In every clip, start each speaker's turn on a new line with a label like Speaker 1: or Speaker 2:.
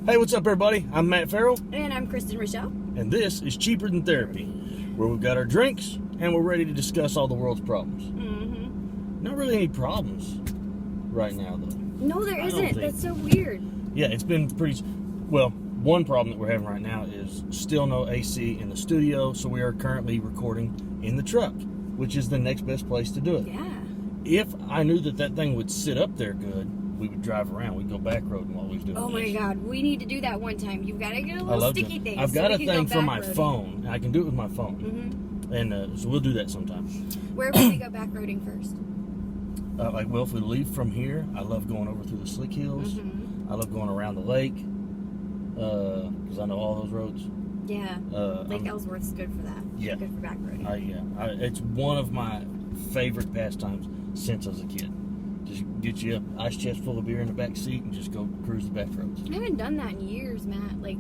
Speaker 1: Hey, what's up, everybody? I'm Matt Farrell,
Speaker 2: And I'm Kristen Rochelle.
Speaker 1: and this is Cheaper Than Therapy, where we've got our drinks and we're ready to discuss all the world's problems.
Speaker 2: Mm-hmm.
Speaker 1: Not really any problems right now, though.
Speaker 2: No, there isn't. That's so weird.
Speaker 1: Yeah, it's been pretty... Well, one problem that we're having right now is still no AC in the studio, so we are currently recording in the truck, which is the next best place to do it.
Speaker 2: Yeah.
Speaker 1: If I knew that thing would sit up there good, we would drive around. We'd go back roading while we was doing
Speaker 2: Oh my
Speaker 1: this.
Speaker 2: God, we need to do that one time. You've got to get a little sticky thing.
Speaker 1: I've got
Speaker 2: so
Speaker 1: a
Speaker 2: we
Speaker 1: thing
Speaker 2: can go
Speaker 1: for my
Speaker 2: back roading.
Speaker 1: phone. I can do it with my phone.
Speaker 2: Mm-hmm.
Speaker 1: And so we'll do that sometime.
Speaker 2: Where would we go back roading first?
Speaker 1: Well, if we leave from here, I love going over through the Slick Hills.
Speaker 2: Mm-hmm.
Speaker 1: I love going around the lake because I know all those roads.
Speaker 2: Yeah. Lake Ellsworth's good for that.
Speaker 1: Yeah.
Speaker 2: Good for back roading.
Speaker 1: It's one of my favorite pastimes since I was a kid. Just get you an ice chest full of beer in the back seat and just go cruise the back roads.
Speaker 2: I haven't done that in years, Matt. Like,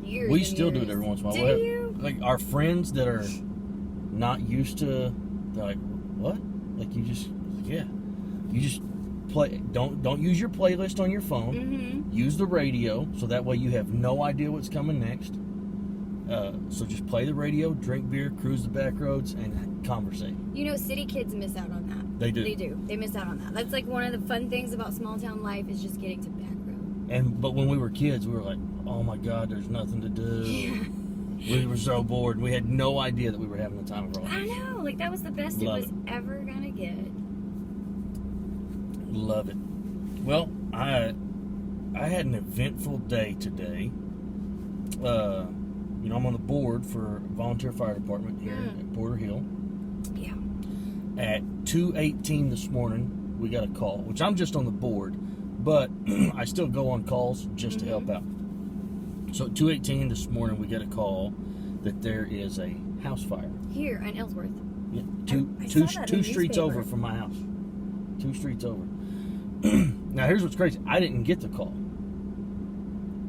Speaker 2: years.
Speaker 1: We
Speaker 2: and
Speaker 1: still do
Speaker 2: years.
Speaker 1: it every once in a while.
Speaker 2: Do you?
Speaker 1: Like, our friends that are not used to, they're like, what? Like, you just play. Don't use your playlist on your phone.
Speaker 2: Mm-hmm.
Speaker 1: Use the radio, so that way you have no idea what's coming next. So just play the radio, drink beer, cruise the back roads, and conversate.
Speaker 2: You know, city kids miss out on that.
Speaker 1: They do.
Speaker 2: They do. They miss out on that. That's like one of the fun things about small town life is just getting to back road.
Speaker 1: But when we were kids, we were like, oh my God, there's nothing to do.
Speaker 2: Yeah.
Speaker 1: We were so bored. We had no idea that we were having the time of our
Speaker 2: I
Speaker 1: lives.
Speaker 2: know. Like, that was the best
Speaker 1: Love
Speaker 2: it was
Speaker 1: it.
Speaker 2: ever going to get.
Speaker 1: Love it. Well, I had an eventful day today. I'm on the board for volunteer fire department here at Porter Hill.
Speaker 2: Yeah.
Speaker 1: At 2:18 this morning, we got a call, which I'm just on the board, but I still go on calls just to help out. So at 2:18 this morning, we get a call that there is a house fire.
Speaker 2: Here in Ellsworth.
Speaker 1: Yeah,
Speaker 2: I saw that in
Speaker 1: two
Speaker 2: the
Speaker 1: streets
Speaker 2: newspaper.
Speaker 1: over from my house. 2 streets over. Now, here's what's crazy. I didn't get the call.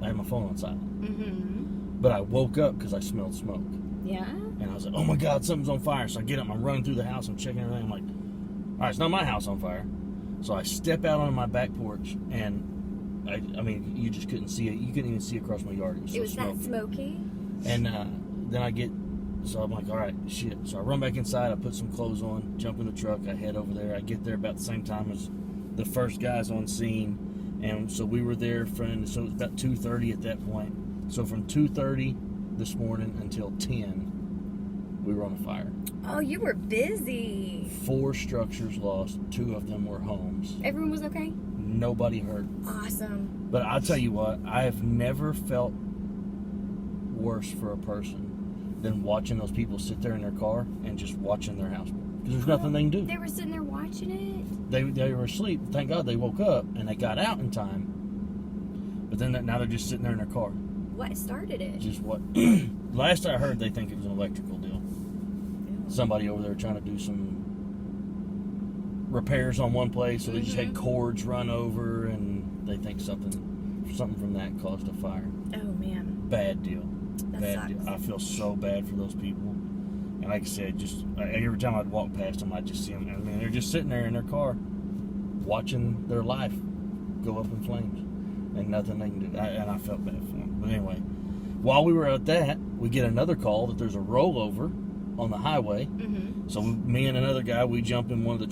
Speaker 1: I had my phone on silent.
Speaker 2: Mm-hmm.
Speaker 1: But I woke up because I smelled smoke.
Speaker 2: Yeah?
Speaker 1: And I was like, oh my God, something's on fire. So I get up, I'm running through the house, I'm checking everything. I'm like, all right, it's not my house on fire. So I step out on my back porch, and I mean, you just couldn't see it. You couldn't even see across my yard. It was so
Speaker 2: that smoky?
Speaker 1: And then so I'm like, all right, shit. So I run back inside, I put some clothes on, jump in the truck, I head over there. I get there about the same time as the first guys on scene. And so we were there so it was about 2:30 at that point. So from 2:30 this morning until 10, we were on a fire.
Speaker 2: Oh, you were busy.
Speaker 1: 4 structures lost. 2 of them were homes.
Speaker 2: Everyone was okay?
Speaker 1: Nobody hurt.
Speaker 2: Awesome.
Speaker 1: But I'll tell you what, I have never felt worse for a person than watching those people sit there in their car and just watching their house burn. Because there's nothing they can do.
Speaker 2: They were sitting there watching it?
Speaker 1: They were asleep. Thank God they woke up and they got out in time. But then now they're just sitting there in their car.
Speaker 2: What started it?
Speaker 1: Just what? Last I heard, they think it was an electrical deal. Somebody over there trying to do some repairs on one place, so they just had cords run over, and they think something from that caused a fire.
Speaker 2: Oh, man.
Speaker 1: Bad deal.
Speaker 2: That sucks.
Speaker 1: Deal. I feel so bad for those people. And like I said, every time I'd walk past them, I'd just see them. I mean, they're just sitting there in their car, watching their life go up in flames, and nothing they can do. And I felt bad for them. But anyway, while we were at that, we get another call that there's a rollover on the highway.
Speaker 2: Mm-hmm.
Speaker 1: So me and another guy, we jump in one of the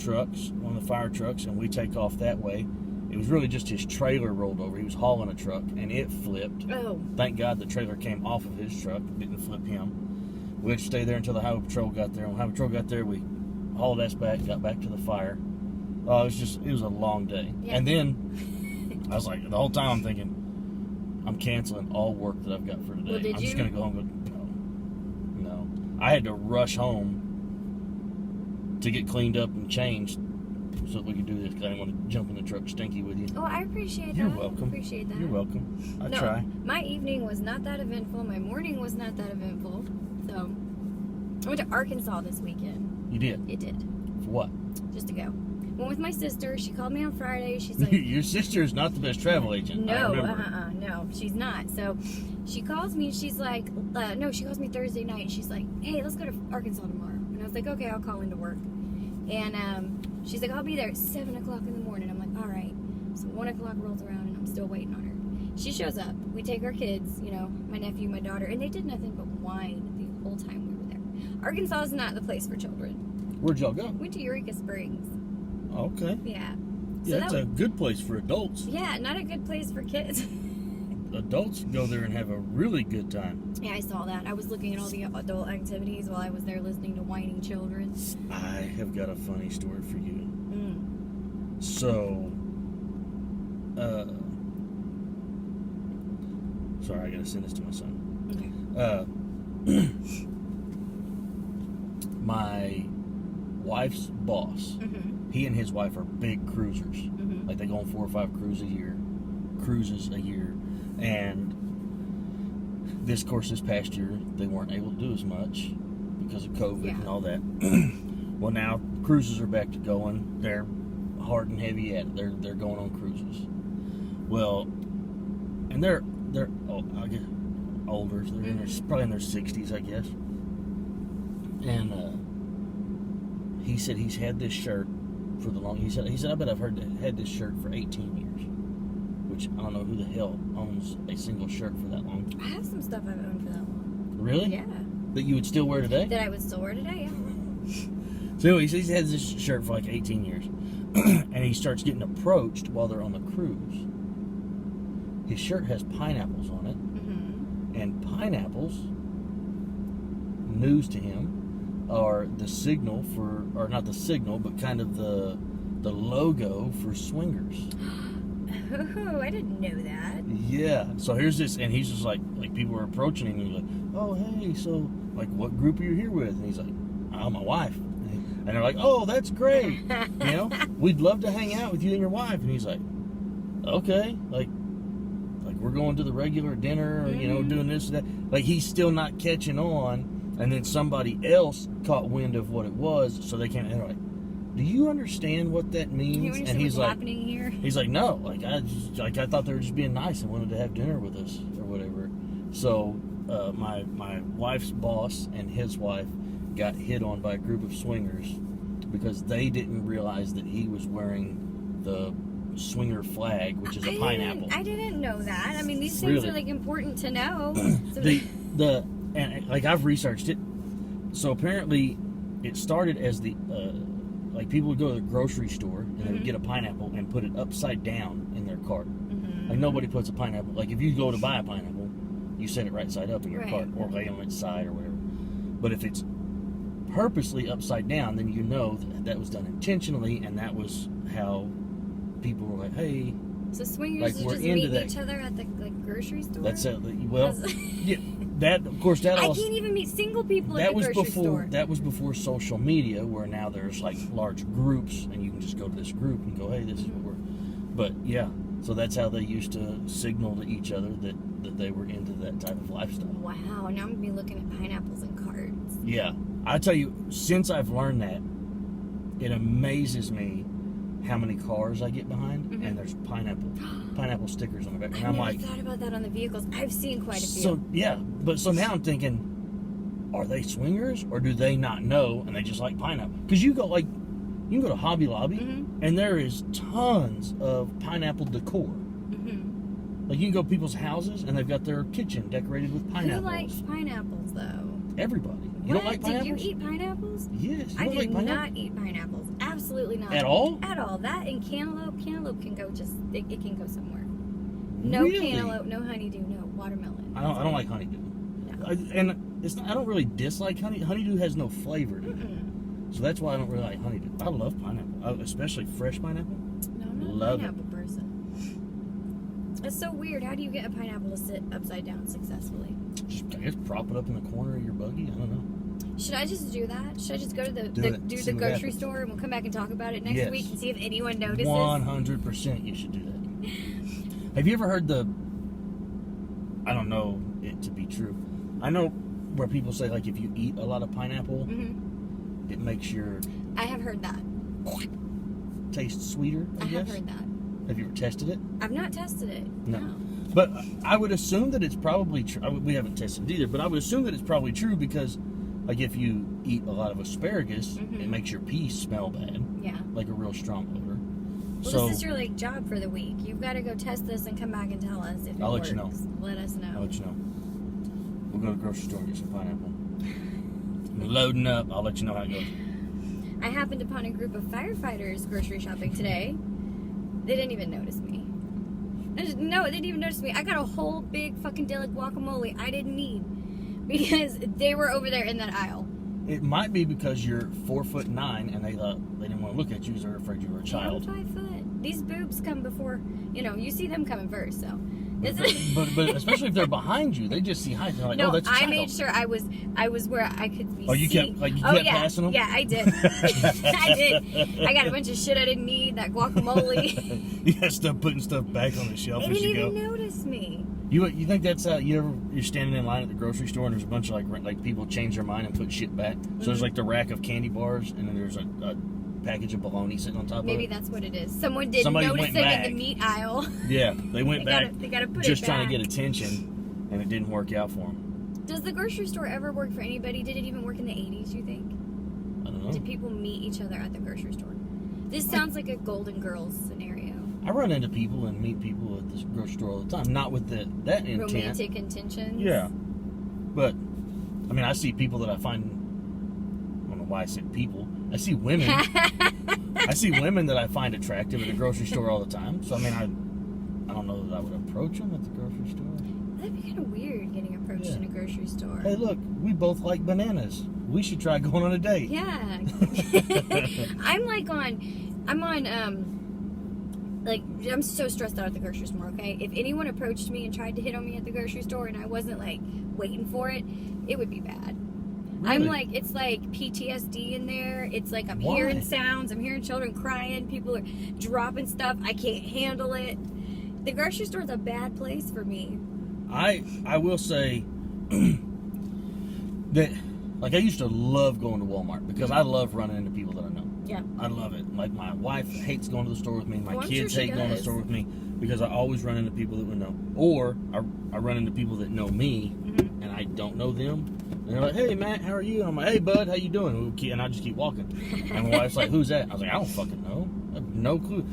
Speaker 1: fire trucks, and we take off that way. It was really just his trailer rolled over. He was hauling a truck, and it flipped.
Speaker 2: Oh.
Speaker 1: Thank God the trailer came off of his truck, didn't flip him. We had to stay there until the highway patrol got there. When the highway patrol got there, we hauled ass back, got back to the fire. It was a long day.
Speaker 2: Yeah.
Speaker 1: And then I was like, the whole time I'm thinking, I'm canceling all work that I've got for today.
Speaker 2: Well, did
Speaker 1: I'm just
Speaker 2: you?
Speaker 1: going to go home and go, no. I had to rush home to get cleaned up and changed so that we could do this, because I didn't want to jump in the truck stinky with you.
Speaker 2: Oh, I appreciate that.
Speaker 1: You're welcome.
Speaker 2: Appreciate that.
Speaker 1: You're welcome. I
Speaker 2: No,
Speaker 1: try.
Speaker 2: my evening was not that eventful. My morning was not that eventful. So, I went to Arkansas this weekend.
Speaker 1: You did?
Speaker 2: It did.
Speaker 1: For what?
Speaker 2: Just to go. Went with my sister. She called me on Friday. She's like...
Speaker 1: Your sister is not the best travel agent. I
Speaker 2: No,
Speaker 1: remember.
Speaker 2: no, she's not. So, she calls me. She's like... no, she calls me Thursday night. And she's like, hey, let's go to Arkansas tomorrow. And I was like, okay, I'll call into work. And she's like, I'll be there at 7 o'clock in the morning. I'm like, all right. So 1 o'clock rolls around and I'm still waiting on her. she shows up. We take our kids, you know, my nephew, my daughter, and they did nothing but whine the whole time we were there. Arkansas is not the place for children.
Speaker 1: Where'd y'all go?
Speaker 2: Went to Eureka Springs.
Speaker 1: Okay.
Speaker 2: Yeah.
Speaker 1: Yeah, it's a good place for adults.
Speaker 2: Yeah, not a good place for kids.
Speaker 1: Adults go there and have a really good time.
Speaker 2: Yeah, I saw that. I was looking at all the adult activities while I was there listening to whining children.
Speaker 1: I have got a funny story for you.
Speaker 2: Mm.
Speaker 1: So, sorry, I gotta send this to my son.
Speaker 2: Okay.
Speaker 1: My wife's boss,
Speaker 2: Mm-hmm.
Speaker 1: he and his wife are big cruisers.
Speaker 2: Mm-hmm.
Speaker 1: Like they go on 4 or 5 cruises a year. And this past year, they weren't able to do as much because of COVID and all that. Well, now cruises are back to going. They're hard and heavy at it. They're going on cruises. Well, and they're I guess older. So they're probably in their 60s, I guess. And he said he's had this shirt for the long. He said I bet I've had this shirt for 18 years. Which I don't know who the hell owns a single shirt for that long.
Speaker 2: I have some stuff I've owned for that long.
Speaker 1: Really?
Speaker 2: Yeah.
Speaker 1: That you would still wear today?
Speaker 2: That I would still wear today, yeah.
Speaker 1: So anyway, he's had this shirt for like 18 years. And he starts getting approached while they're on the cruise. His shirt has pineapples on it.
Speaker 2: Mm-hmm.
Speaker 1: And pineapples, news to him, are the signal for, or not the signal, but kind of the logo for swingers.
Speaker 2: Oh, I didn't know that.
Speaker 1: Yeah. So here's this, and he's just like people were approaching him, and he's like, "Oh, hey, so like, what group are you here with?" And he's like, "Oh, my wife." And they're like, "Oh, that's great. You know, we'd love to hang out with you and your wife." And he's like, "Okay, like we're going to the regular dinner, or, you know, doing this and that." Like he's still not catching on, and then somebody else caught wind of what it was, so they came and they're like, "Do you understand what that means?"
Speaker 2: And
Speaker 1: he's
Speaker 2: what's
Speaker 1: like,
Speaker 2: happening here?
Speaker 1: he's like, "No, I thought they were just being nice and wanted to have dinner with us or whatever." So my wife's boss and his wife got hit on by a group of swingers because they didn't realize that he was wearing the swinger flag, which is a pineapple.
Speaker 2: I didn't know that. I mean, these things are like important to know. So
Speaker 1: and like I've researched it. So apparently, it started as like people would go to the grocery store and they would get a pineapple and put it upside down in their cart.
Speaker 2: Mm-hmm.
Speaker 1: Like nobody puts a pineapple. Like if you go to buy a pineapple, you set it right side up in your
Speaker 2: Right.
Speaker 1: cart or lay on its side or whatever. But if it's purposely upside down, then you know that was done intentionally, and that was how people were like, "Hey."
Speaker 2: So swingers
Speaker 1: Like,
Speaker 2: just
Speaker 1: we're
Speaker 2: meet
Speaker 1: into that.
Speaker 2: each other at the grocery store?
Speaker 1: That's it. Well, yeah, that of course that
Speaker 2: I
Speaker 1: also.
Speaker 2: can't even meet single people at
Speaker 1: That
Speaker 2: the
Speaker 1: was
Speaker 2: grocery
Speaker 1: before.
Speaker 2: store.
Speaker 1: That was before social media, where now there's like large groups, and you can just go to this group and go, "Hey, this is what we're." But yeah, so that's how they used to signal to each other that they were into that type of lifestyle.
Speaker 2: Wow, now I'm going to be looking at pineapples and cards.
Speaker 1: Yeah, I tell you, since I've learned that, it amazes me how many cars I get behind, and there's pineapple stickers on the back, and I'm like,
Speaker 2: thought about that on the vehicles. I've seen quite a few.
Speaker 1: so yeah, but so now I'm thinking, are they swingers or do they not know and they just like pineapple? Because you can go to Hobby Lobby and there is tons of pineapple decor. Like you can go to people's houses and they've got their kitchen decorated with pineapples.
Speaker 2: Who likes pineapples though?
Speaker 1: Everybody. You don't like pineapples?
Speaker 2: Did you eat pineapples?
Speaker 1: Yes. You
Speaker 2: I
Speaker 1: don't
Speaker 2: do
Speaker 1: like pineapples?
Speaker 2: not eat pineapples. Absolutely not.
Speaker 1: At all?
Speaker 2: At all. That and cantaloupe. Cantaloupe can go it can go somewhere. No
Speaker 1: Really?
Speaker 2: cantaloupe, no honeydew, no watermelon.
Speaker 1: I don't like honeydew.
Speaker 2: No.
Speaker 1: I don't really dislike honeydew. Honeydew has no flavor to it. So that's why I don't really like honeydew. I love pineapple, especially fresh pineapple.
Speaker 2: No, I'm not
Speaker 1: Love
Speaker 2: a pineapple person. It's so weird. How do you get a pineapple to sit upside down successfully?
Speaker 1: Just, I guess, prop it up in the corner of your buggy. I don't know.
Speaker 2: Should I just do that? Should I just go to
Speaker 1: Do
Speaker 2: the
Speaker 1: what
Speaker 2: grocery
Speaker 1: happens.
Speaker 2: store and we'll come back and talk about it next
Speaker 1: Yes.
Speaker 2: week and see if anyone notices?
Speaker 1: 100% you should do that. Have you ever heard I don't know it to be true. I know where people say, like, if you eat a lot of pineapple, it makes your
Speaker 2: I have heard that.
Speaker 1: taste sweeter, I guess.
Speaker 2: have heard that.
Speaker 1: Have you ever tested it?
Speaker 2: I've not tested it.
Speaker 1: No. But I would assume that it's probably true. We haven't tested it either, but I would assume that it's probably true because, like, if you eat a lot of asparagus, it makes your pee smell bad,
Speaker 2: Yeah.
Speaker 1: like a real strong odor.
Speaker 2: Well,
Speaker 1: So
Speaker 2: this is your like job for the week. You've got to go test this and come back and tell us if it
Speaker 1: I'll let
Speaker 2: works.
Speaker 1: you know.
Speaker 2: Let us know.
Speaker 1: I'll let you know. We'll go to the grocery store and get some pineapple. I'm loading up. I'll let you know how it goes.
Speaker 2: I happened upon a group of firefighters grocery shopping today. They didn't even notice me. No, they didn't even notice me. I got a whole big fucking dill of guacamole I didn't need because they were over there in that aisle.
Speaker 1: It might be because you're 4'9" and they thought they didn't want to look at you because they're afraid you were a child.
Speaker 2: I'm 5 foot. These boobs come before, you see them coming first, so.
Speaker 1: But especially if they're behind you, they just see height. They're like,
Speaker 2: No,
Speaker 1: oh, that's a child.
Speaker 2: I made sure I was where I could be.
Speaker 1: Oh, you
Speaker 2: seen.
Speaker 1: kept passing them?
Speaker 2: Yeah, I did. I did. I got a bunch of shit I didn't need. That guacamole.
Speaker 1: You got stuff putting stuff back on the shelf
Speaker 2: They
Speaker 1: as you
Speaker 2: didn't
Speaker 1: go.
Speaker 2: even notice me.
Speaker 1: You think that's how you're standing in line at the grocery store and there's a bunch of like people change their mind and put shit back. So there's like the rack of candy bars and then there's a package of bologna sitting on top
Speaker 2: Maybe
Speaker 1: of it.
Speaker 2: that's what it is. Somebody notice
Speaker 1: went
Speaker 2: it
Speaker 1: back.
Speaker 2: in the meat aisle.
Speaker 1: Yeah, they went back.
Speaker 2: They gotta put
Speaker 1: just
Speaker 2: it
Speaker 1: trying to
Speaker 2: back.
Speaker 1: get attention, and it didn't work out for them.
Speaker 2: Does the grocery store ever work for anybody? Did it even work in the 80s, you think?
Speaker 1: I don't know.
Speaker 2: Did people meet each other at the grocery store? This sounds like a Golden Girls scenario.
Speaker 1: I run into people and meet people at the grocery store all the time. Not with that intent.
Speaker 2: Romantic intentions?
Speaker 1: Yeah. But, I mean, I see people that I find, I don't know why I said people. I see women. I see women that I find attractive at the grocery store all the time. So, I mean, I don't know that I would approach them at the grocery store.
Speaker 2: That'd be kind of weird getting approached in a grocery store.
Speaker 1: Hey, look, we both like bananas. We should try going on a date.
Speaker 2: Yeah. I'm so stressed out at the grocery store, okay? If anyone approached me and tried to hit on me at the grocery store and I wasn't, like, waiting for it, it would be bad.
Speaker 1: Really?
Speaker 2: It's like PTSD in there. It's like I'm
Speaker 1: Why?
Speaker 2: hearing sounds. I'm hearing children crying. People are dropping stuff. I can't handle it. The grocery store is a bad place for me.
Speaker 1: I will say that, like, I used to love going to Walmart because I love running into people that I know.
Speaker 2: Yeah.
Speaker 1: I love it. Like, my wife hates going to the store with me. My
Speaker 2: Oh, I'm
Speaker 1: kids
Speaker 2: sure she
Speaker 1: hate going to the
Speaker 2: does.
Speaker 1: store with me because I always run into people that we know. Or I run into people that know me and I don't know them. And they're like, hey, Matt, how are you? And I'm like, hey, bud, how you doing? And I just keep walking. And my wife's like, who's that? I was like, I don't fucking know. I have no clue.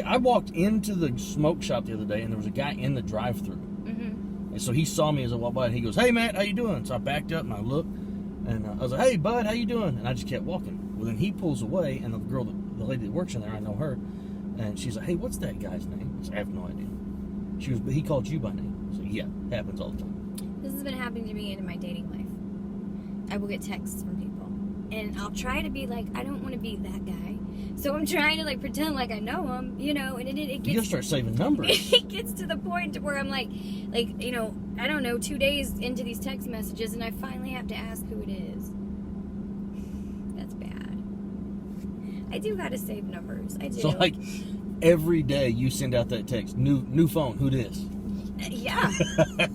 Speaker 1: I walked into the smoke shop the other day and there was a guy in the drive-thru. And so he saw me as I walked by and he goes, hey, Matt, how you doing? So I backed up and I looked and I was like, hey, bud, how you doing? And I just kept walking. Well, then he pulls away and the lady that works in there, I know her, and she's like, hey, what's that guy's name? I said, I have no idea. She goes, but he called you by name. So yeah, happens all the time.
Speaker 2: This has been happening to me in my dating life. I will get texts from people. And I'll try to be like, I don't want to be that guy. So I'm trying to, like, pretend like I know him, and it
Speaker 1: You
Speaker 2: gets...
Speaker 1: gotta start saving numbers.
Speaker 2: It gets to the point where I'm like, I don't know, 2 days into these text messages, and I finally have to ask who it is. That's bad. I do gotta save numbers. I do.
Speaker 1: So, like, every day you send out that text, new phone, who this?
Speaker 2: Yeah.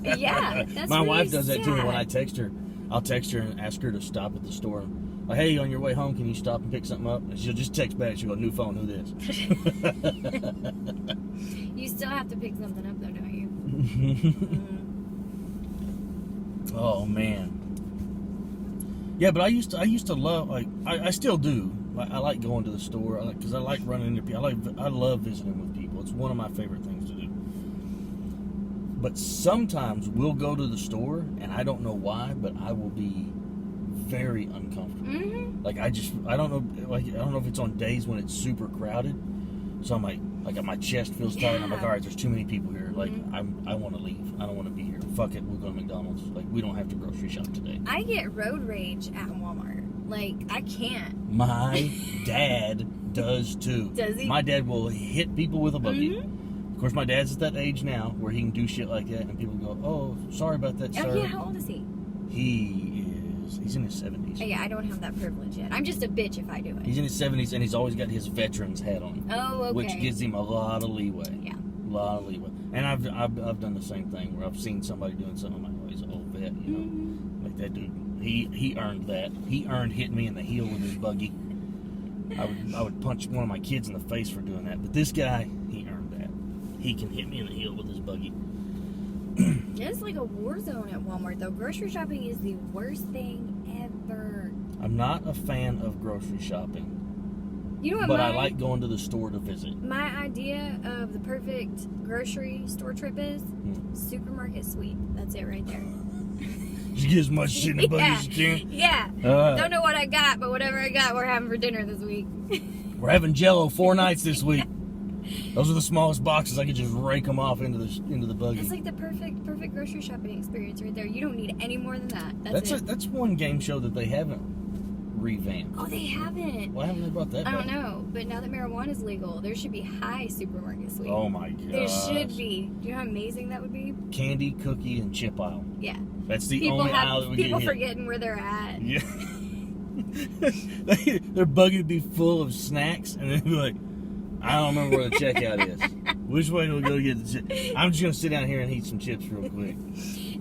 Speaker 2: Yeah. That's
Speaker 1: My
Speaker 2: really
Speaker 1: wife does that to me
Speaker 2: sad.
Speaker 1: when I text her. I'll text her and ask her to stop at the store. Like, hey, on your way home, can you stop and pick something up? And she'll just text back. She'll go, new phone, who this?
Speaker 2: You still have to pick something up, though, don't you?
Speaker 1: Oh, man. Yeah, but I used to love, like, I still do. I like going to the store because I like running into people. I love visiting with people. It's one of my favorite things to do. But sometimes we'll go to the store, and I don't know why, but I will be very uncomfortable. Like, I don't know if it's on days when it's super crowded. So I'm like my chest feels tight. And I'm like, all right, there's too many people here. Like, I want to leave. I don't want to be here. Fuck it, we'll go to McDonald's. Like, we don't have to grocery shop today.
Speaker 2: I get road rage at Walmart. Like, I can't.
Speaker 1: My dad does too.
Speaker 2: Does he?
Speaker 1: My dad will hit people with a buggy. Of course, my dad's at that age now where he can do shit like that, and people go, "Oh, sorry about that, sir."
Speaker 2: Oh, yeah, how old is he?
Speaker 1: He's in his 70s.
Speaker 2: Oh, yeah, I don't have that privilege yet. I'm just a bitch if I do it.
Speaker 1: He's in his 70s, and he's always got his veteran's hat on.
Speaker 2: Oh, okay.
Speaker 1: Which gives him a lot of leeway.
Speaker 2: Yeah.
Speaker 1: A lot of leeway. And I've done the same thing where I've seen somebody doing something. I'm like, oh, he's an old vet, Like that dude. He earned that. He earned hitting me in the heel with his buggy. I would punch one of my kids in the face for doing that. But this guy, he earned that. He can hit me in the heel with his buggy.
Speaker 2: It's like a war zone at Walmart, though. Grocery shopping is the worst thing ever.
Speaker 1: I'm not a fan of grocery shopping.
Speaker 2: You know what?
Speaker 1: But I like going to the store to visit.
Speaker 2: My idea of the perfect grocery store trip is supermarket sweep. That's it right there.
Speaker 1: You get as much shit in the bucket as you can.
Speaker 2: Yeah. Don't know what I got, but whatever I got, we're having for dinner this week.
Speaker 1: We're having Jell-O 4 nights this week. Those are the smallest boxes. I could just rake them off into the buggy.
Speaker 2: It's like the perfect grocery shopping experience right there. You don't need any more than that.
Speaker 1: That's one game show that they haven't revamped.
Speaker 2: Oh, they haven't.
Speaker 1: Why haven't they brought that back?
Speaker 2: I don't know, but now that marijuana is legal, there should be high supermarket sweep.
Speaker 1: Oh my god.
Speaker 2: There should be. Do you know how amazing that would be?
Speaker 1: Candy, cookie, and chip aisle.
Speaker 2: Yeah.
Speaker 1: That's the only aisle that we get
Speaker 2: people
Speaker 1: hit.
Speaker 2: forgetting where they're at.
Speaker 1: Yeah. Their buggy would be full of snacks, and they'd be like, I don't remember where the checkout is. Which way do we go get the chips? I'm just going to sit down here and eat some chips real quick.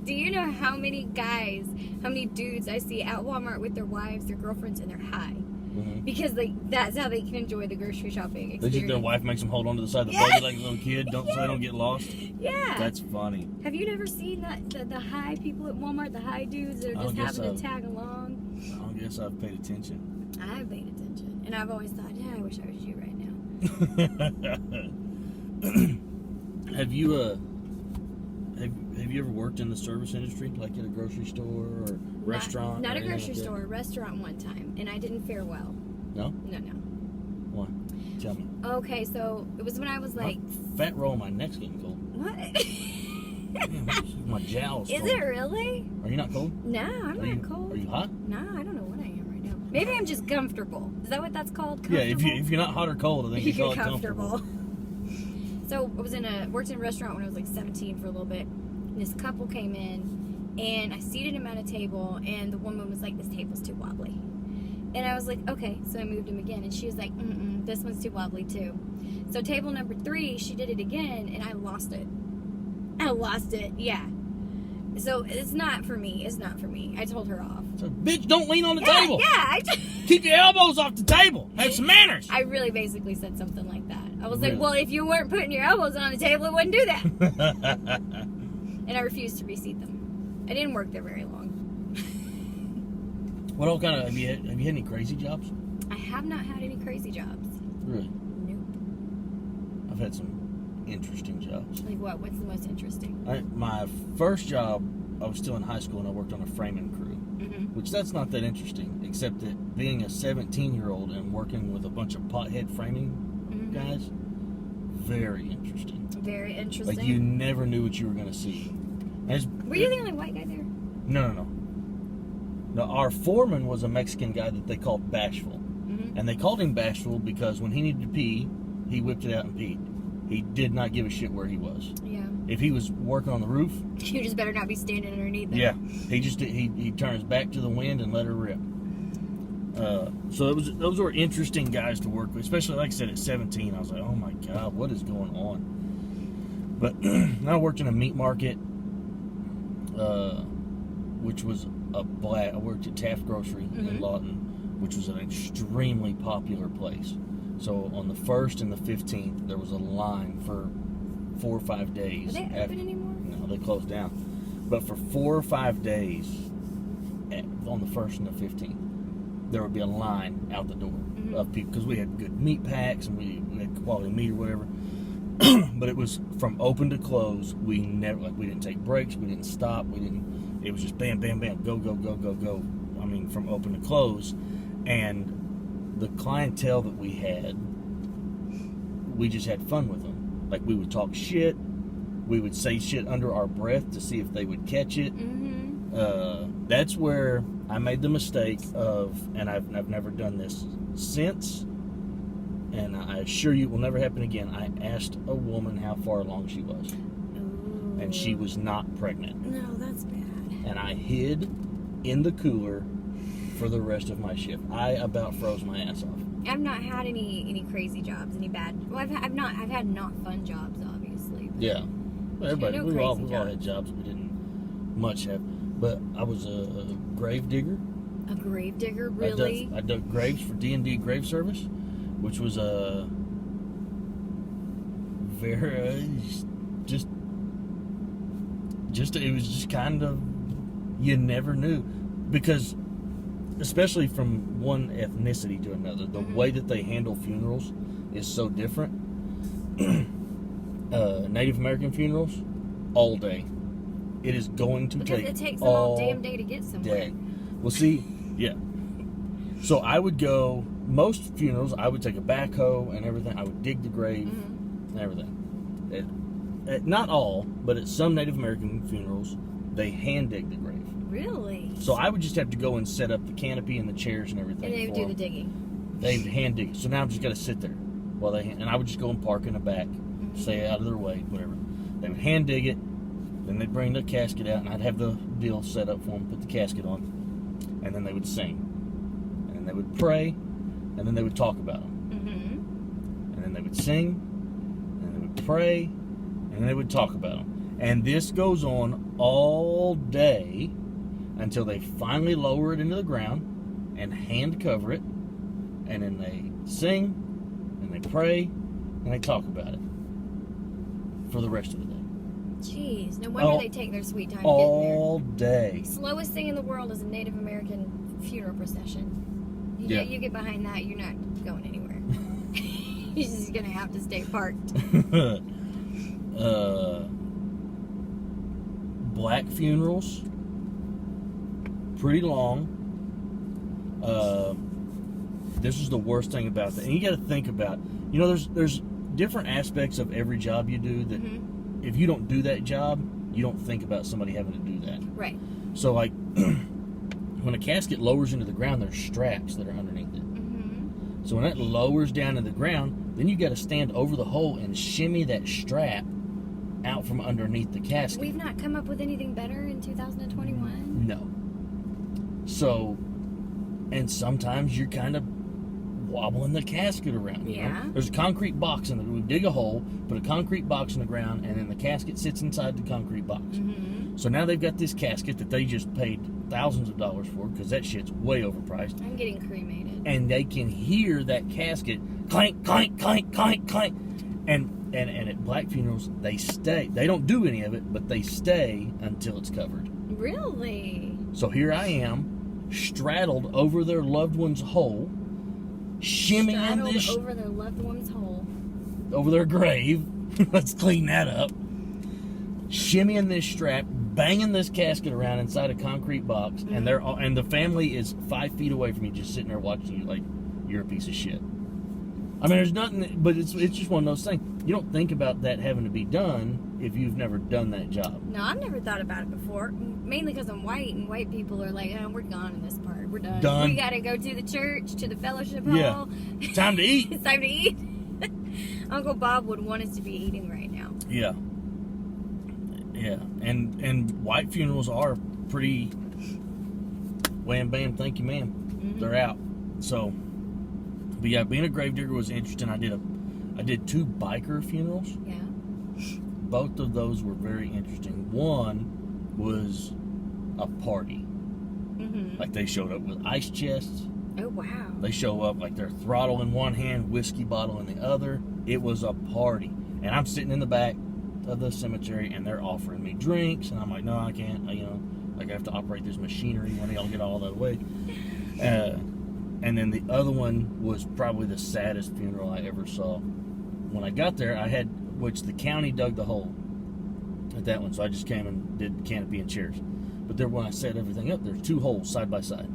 Speaker 2: Do you know how many dudes I see at Walmart with their wives, their girlfriends, and they're high? Mm-hmm. Because that's how they can enjoy the grocery shopping experience.
Speaker 1: Their wife makes them hold on to the side of the buggy like a little kid, so they don't get lost?
Speaker 2: Yeah.
Speaker 1: That's funny.
Speaker 2: Have you never seen the high people at Walmart, the high dudes that are just having to tag along?
Speaker 1: I don't guess I've paid attention.
Speaker 2: I've paid attention. And I've always thought, I wish I was you right now.
Speaker 1: Have you ever worked in the service industry, like at a grocery store or restaurant?
Speaker 2: Not a grocery store, a restaurant one time, and I didn't fare well.
Speaker 1: No?
Speaker 2: No.
Speaker 1: Why? Tell me.
Speaker 2: Okay, so it was when I was like...
Speaker 1: My fat roll, my neck's getting cold.
Speaker 2: What?
Speaker 1: Man, my jowls.
Speaker 2: Is it really?
Speaker 1: Are you not cold?
Speaker 2: No, I'm not cold.
Speaker 1: Are you hot?
Speaker 2: No, I don't know what I am right now. Maybe I'm just comfortable. Is that what that's called?
Speaker 1: Yeah, if you're not hot or cold, I think you call it comfortable.
Speaker 2: So I worked in a restaurant when I was like 17 for a little bit. And this couple came in, and I seated him at a table, and the woman was like, "This table's too wobbly." And I was like, "Okay." So I moved him again, and she was like, "This one's too wobbly too." So table number 3, she did it again, and I lost it. Yeah. So it's not for me. It's not for me. I told her off.
Speaker 1: So, bitch, don't lean on the table.
Speaker 2: Yeah.
Speaker 1: Keep your elbows off the table. Have some manners.
Speaker 2: I really basically said something like that. I was like, well, if you weren't putting your elbows on the table, it wouldn't do that. And I refused to reseat them. I didn't work there very long.
Speaker 1: What all kind of have you had any crazy jobs?
Speaker 2: I have not had any crazy jobs.
Speaker 1: Really?
Speaker 2: Nope.
Speaker 1: I've had some interesting jobs.
Speaker 2: Like what? What's the most interesting?
Speaker 1: My first job, I was still in high school and I worked on a framing crew, which that's not that interesting, except that being a 17-year-old and working with a bunch of pothead framing guys, very interesting.
Speaker 2: Very interesting.
Speaker 1: Like you never knew what you were going to see.
Speaker 2: Were you the only white guy there?
Speaker 1: No. Our foreman was a Mexican guy that they called Bashful. And they called him Bashful because when he needed to pee, he whipped it out and peed. He did not give a shit where he was. Yeah. If he was working on the roof,
Speaker 2: you just better not be standing underneath him.
Speaker 1: Yeah. He turned his back to the wind and let her rip. So those were interesting guys to work with, especially like I said at 17. I was like, oh my god, what is going on? But I worked in a meat market, which was a blast. I worked at Taft Grocery in Lawton, which was an extremely popular place. So on the 1st and the 15th, there was a line for 4 or 5 days.
Speaker 2: Are they open anymore?
Speaker 1: No, they closed down. But for 4 or 5 days, on the 1st and the 15th, there would be a line out the door of people because we had good meat packs and we had quality meat or whatever. But it was from open to close. We didn't take breaks. We didn't stop. It was just bam, bam, bam, go, go, go, go, go. I mean, from open to close, and the clientele that we had, we just had fun with them. Like we would talk shit. We would say shit under our breath to see if they would catch it. That's where I made the mistake of, and I've never done this since, and I assure you it will never happen again. I asked a woman how far along she was. Ooh. And she was not pregnant.
Speaker 2: No, that's bad.
Speaker 1: And I hid in the cooler for the rest of my shift. I about froze my ass off.
Speaker 2: I've not had any crazy jobs, any bad. Well, I've had not fun jobs, obviously.
Speaker 1: Yeah, everybody.
Speaker 2: No
Speaker 1: we all
Speaker 2: jobs.
Speaker 1: had jobs we didn't much have. But I was a grave digger.
Speaker 2: A grave digger, really?
Speaker 1: I dug graves for D&D Grave Service, which was a very just it was just kind of, you never knew, because especially from one ethnicity to another, the way that they handle funerals is so different. Native American funerals, all day. It is going to
Speaker 2: Because
Speaker 1: take
Speaker 2: it takes them all damn day to get somewhere.
Speaker 1: day. Well, see, yeah. So I would go, most funerals, I would take a backhoe and everything. I would dig the grave and everything. Not all, but at some Native American funerals, they hand dig the grave.
Speaker 2: Really?
Speaker 1: So I would just have to go and set up the canopy and the chairs and everything.
Speaker 2: And they would
Speaker 1: for
Speaker 2: do the
Speaker 1: them.
Speaker 2: digging.
Speaker 1: They would hand dig it. So now I'm just got to sit there while and I would just go and park in the back, stay out of their way, whatever. They would hand dig it, then they'd bring the casket out, and I'd have the deal set up for them, put the casket on, and then they would sing. And then they would pray, and then they would talk about them. And then they would sing, and then they would pray, and then they would talk about them. And this goes on all day until they finally lower it into the ground and hand cover it, and then they sing, and they pray, and they talk about it for the rest of the day.
Speaker 2: Jeez, no wonder they take their sweet time
Speaker 1: All
Speaker 2: getting there.
Speaker 1: day.
Speaker 2: Slowest thing in the world is a Native American funeral procession. You get behind that, you're not going anywhere. You're just gonna have to stay parked.
Speaker 1: Black funerals, pretty long. This is the worst thing about that. And you got to think about, there's different aspects of every job you do that if you don't do that job, you don't think about somebody having to do that.
Speaker 2: Right.
Speaker 1: So, like, when a casket lowers into the ground, there's straps that are underneath it. So when that lowers down to the ground, then you got to stand over the hole and shimmy that strap out from underneath the casket.
Speaker 2: We've not come up with anything better in 2021.
Speaker 1: No. So, and sometimes you're kind of wobbling the casket around. You know? There's a concrete box in it. We dig a hole, put a concrete box in the ground, and then the casket sits inside the concrete box. So now they've got this casket that they just paid thousands of dollars for because that shit's way overpriced.
Speaker 2: I'm getting cremated.
Speaker 1: And they can hear that casket clank, clank, clank, clank, clank. And at black funerals, they stay. They don't do any of it, but they stay until it's covered.
Speaker 2: Really?
Speaker 1: So here I am, straddled over their loved one's hole, shimmying this
Speaker 2: over their loved one's hole.
Speaker 1: over their grave. Let's clean that up. Shimmying this strap, banging this casket around inside a concrete box, and the family is 5 feet away from me, just sitting there watching you like you're a piece of shit. I mean, there's nothing, but it's just one of those things. You don't think about that having to be done if you've never done that job.
Speaker 2: No, I've never thought about it before. Mainly because I'm white, and white people are like, "Oh, we're gone in this part. We're done.
Speaker 1: Done.
Speaker 2: We gotta go to the church, to the fellowship hall.
Speaker 1: Yeah. Time to eat.
Speaker 2: It's time to eat." Uncle Bob would want us to be eating right now.
Speaker 1: Yeah. Yeah, and white funerals are pretty wham bam, thank you ma'am. They're out. So, but yeah, being a gravedigger was interesting. I did 2 biker funerals.
Speaker 2: Yeah.
Speaker 1: Both of those were very interesting. One was a party. Like they showed up with ice chests.
Speaker 2: Oh wow.
Speaker 1: They show up like their throttle in one hand, whiskey bottle in the other. It was a party, and I'm sitting in the back of the cemetery, and they're offering me drinks, and I'm like, no, I can't. Like I have to operate this machinery when y'all get all that way. And then the other one was probably the saddest funeral I ever saw. When I got there, which the county dug the hole at that one, so I just came and did canopy and chairs. But there, when I set everything up, there's 2 holes side by side.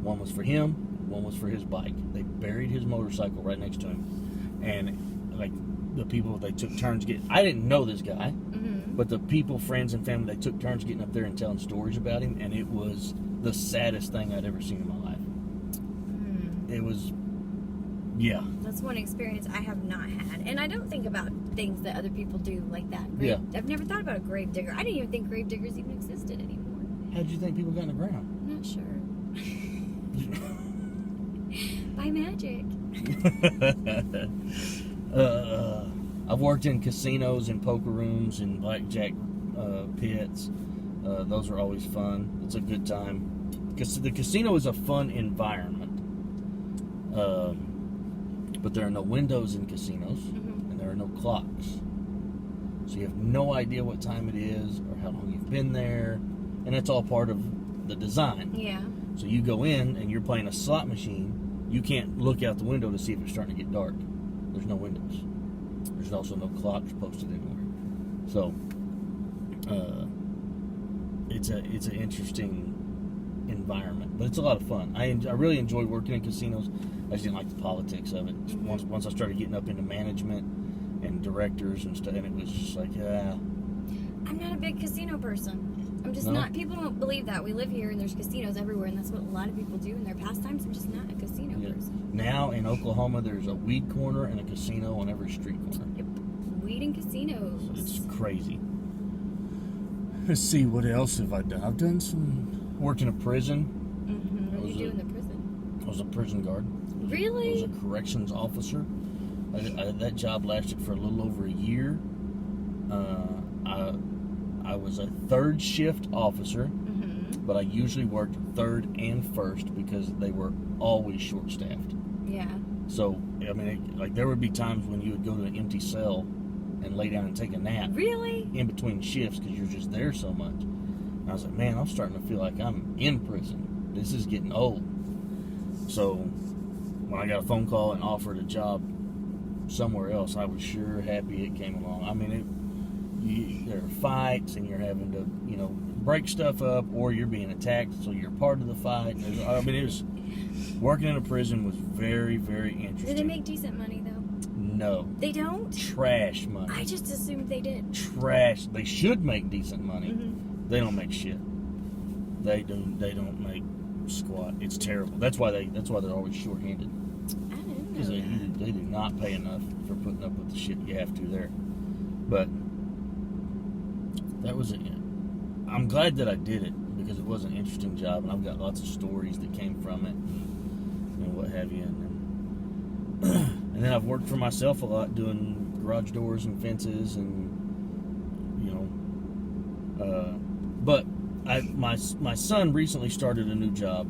Speaker 1: One was for him, one was for his bike. They buried his motorcycle right next to him, and like the people, they took turns getting. I didn't know this guy, but the people, friends, and family, they took turns getting up there and telling stories about him, and it was the saddest thing I'd ever seen in my life. It was, yeah. That's
Speaker 2: one experience I have not had, and I don't think about things that other people do like that. I've never thought about a grave digger. I didn't even think grave diggers even existed anymore.
Speaker 1: How did you think people got in the ground?
Speaker 2: I'm not sure. By magic.
Speaker 1: I've worked in casinos and poker rooms and blackjack pits. Those are always fun. It's a good time. Because the casino is a fun environment. But there are no windows in casinos, and there are no clocks. So you have no idea what time it is or how long you've been there. And that's all part of the design.
Speaker 2: Yeah.
Speaker 1: So you go in and you're playing a slot machine. You can't look out the window to see if it's starting to get dark. There's no windows. There's also no clocks posted anywhere. So it's an interesting environment, but it's a lot of fun. I really enjoy working in casinos. I just didn't like the politics of it.
Speaker 2: Mm-hmm.
Speaker 1: Once I started getting up into management and directors and stuff, and it was just like,
Speaker 2: I'm not a big casino person. I'm just
Speaker 1: No?
Speaker 2: not. People don't believe that. We live here and there's casinos everywhere, and that's what a lot of people do in their pastimes. I'm just not a casino
Speaker 1: Yeah.
Speaker 2: person.
Speaker 1: Now in Oklahoma, there's a weed corner and a casino on every street corner.
Speaker 2: Yep. Weed and casinos.
Speaker 1: So it's crazy. Let's see, what else have I done? I've done worked in a prison.
Speaker 2: Mm-hmm. What do you do in the prison?
Speaker 1: I was a prison guard. I
Speaker 2: Really?
Speaker 1: was a corrections officer. That job lasted for a little over a year. I was a third shift officer,
Speaker 2: Mm-hmm.
Speaker 1: but I usually worked third and first because they were always short-staffed.
Speaker 2: Yeah.
Speaker 1: So, I mean, there would be times when you would go to an empty cell and lay down and take a nap
Speaker 2: Really?
Speaker 1: in between shifts because you're just there so much. And I was like, man, I'm starting to feel like I'm in prison. This is getting old. So when I got a phone call and offered a job somewhere else, I was sure happy it came along. I mean, there are fights and you're having to, break stuff up, or you're being attacked, so you're part of the fight. I mean, working in a prison was very, very interesting.
Speaker 2: Do they make decent money though?
Speaker 1: No.
Speaker 2: They don't?
Speaker 1: Trash money.
Speaker 2: I just assumed they did.
Speaker 1: Trash. They should make decent money.
Speaker 2: Mm-hmm.
Speaker 1: They don't make shit. They don't make squat. It's terrible. That's why they're always short-handed.
Speaker 2: I didn't know
Speaker 1: Because
Speaker 2: that.
Speaker 1: they do not pay enough for putting up with the shit you have to there. But that was it. I'm glad that I did it because it was an interesting job, and I've got lots of stories that came from it and what have you. And then I've worked for myself a lot doing garage doors and fences and but my son recently started a new job,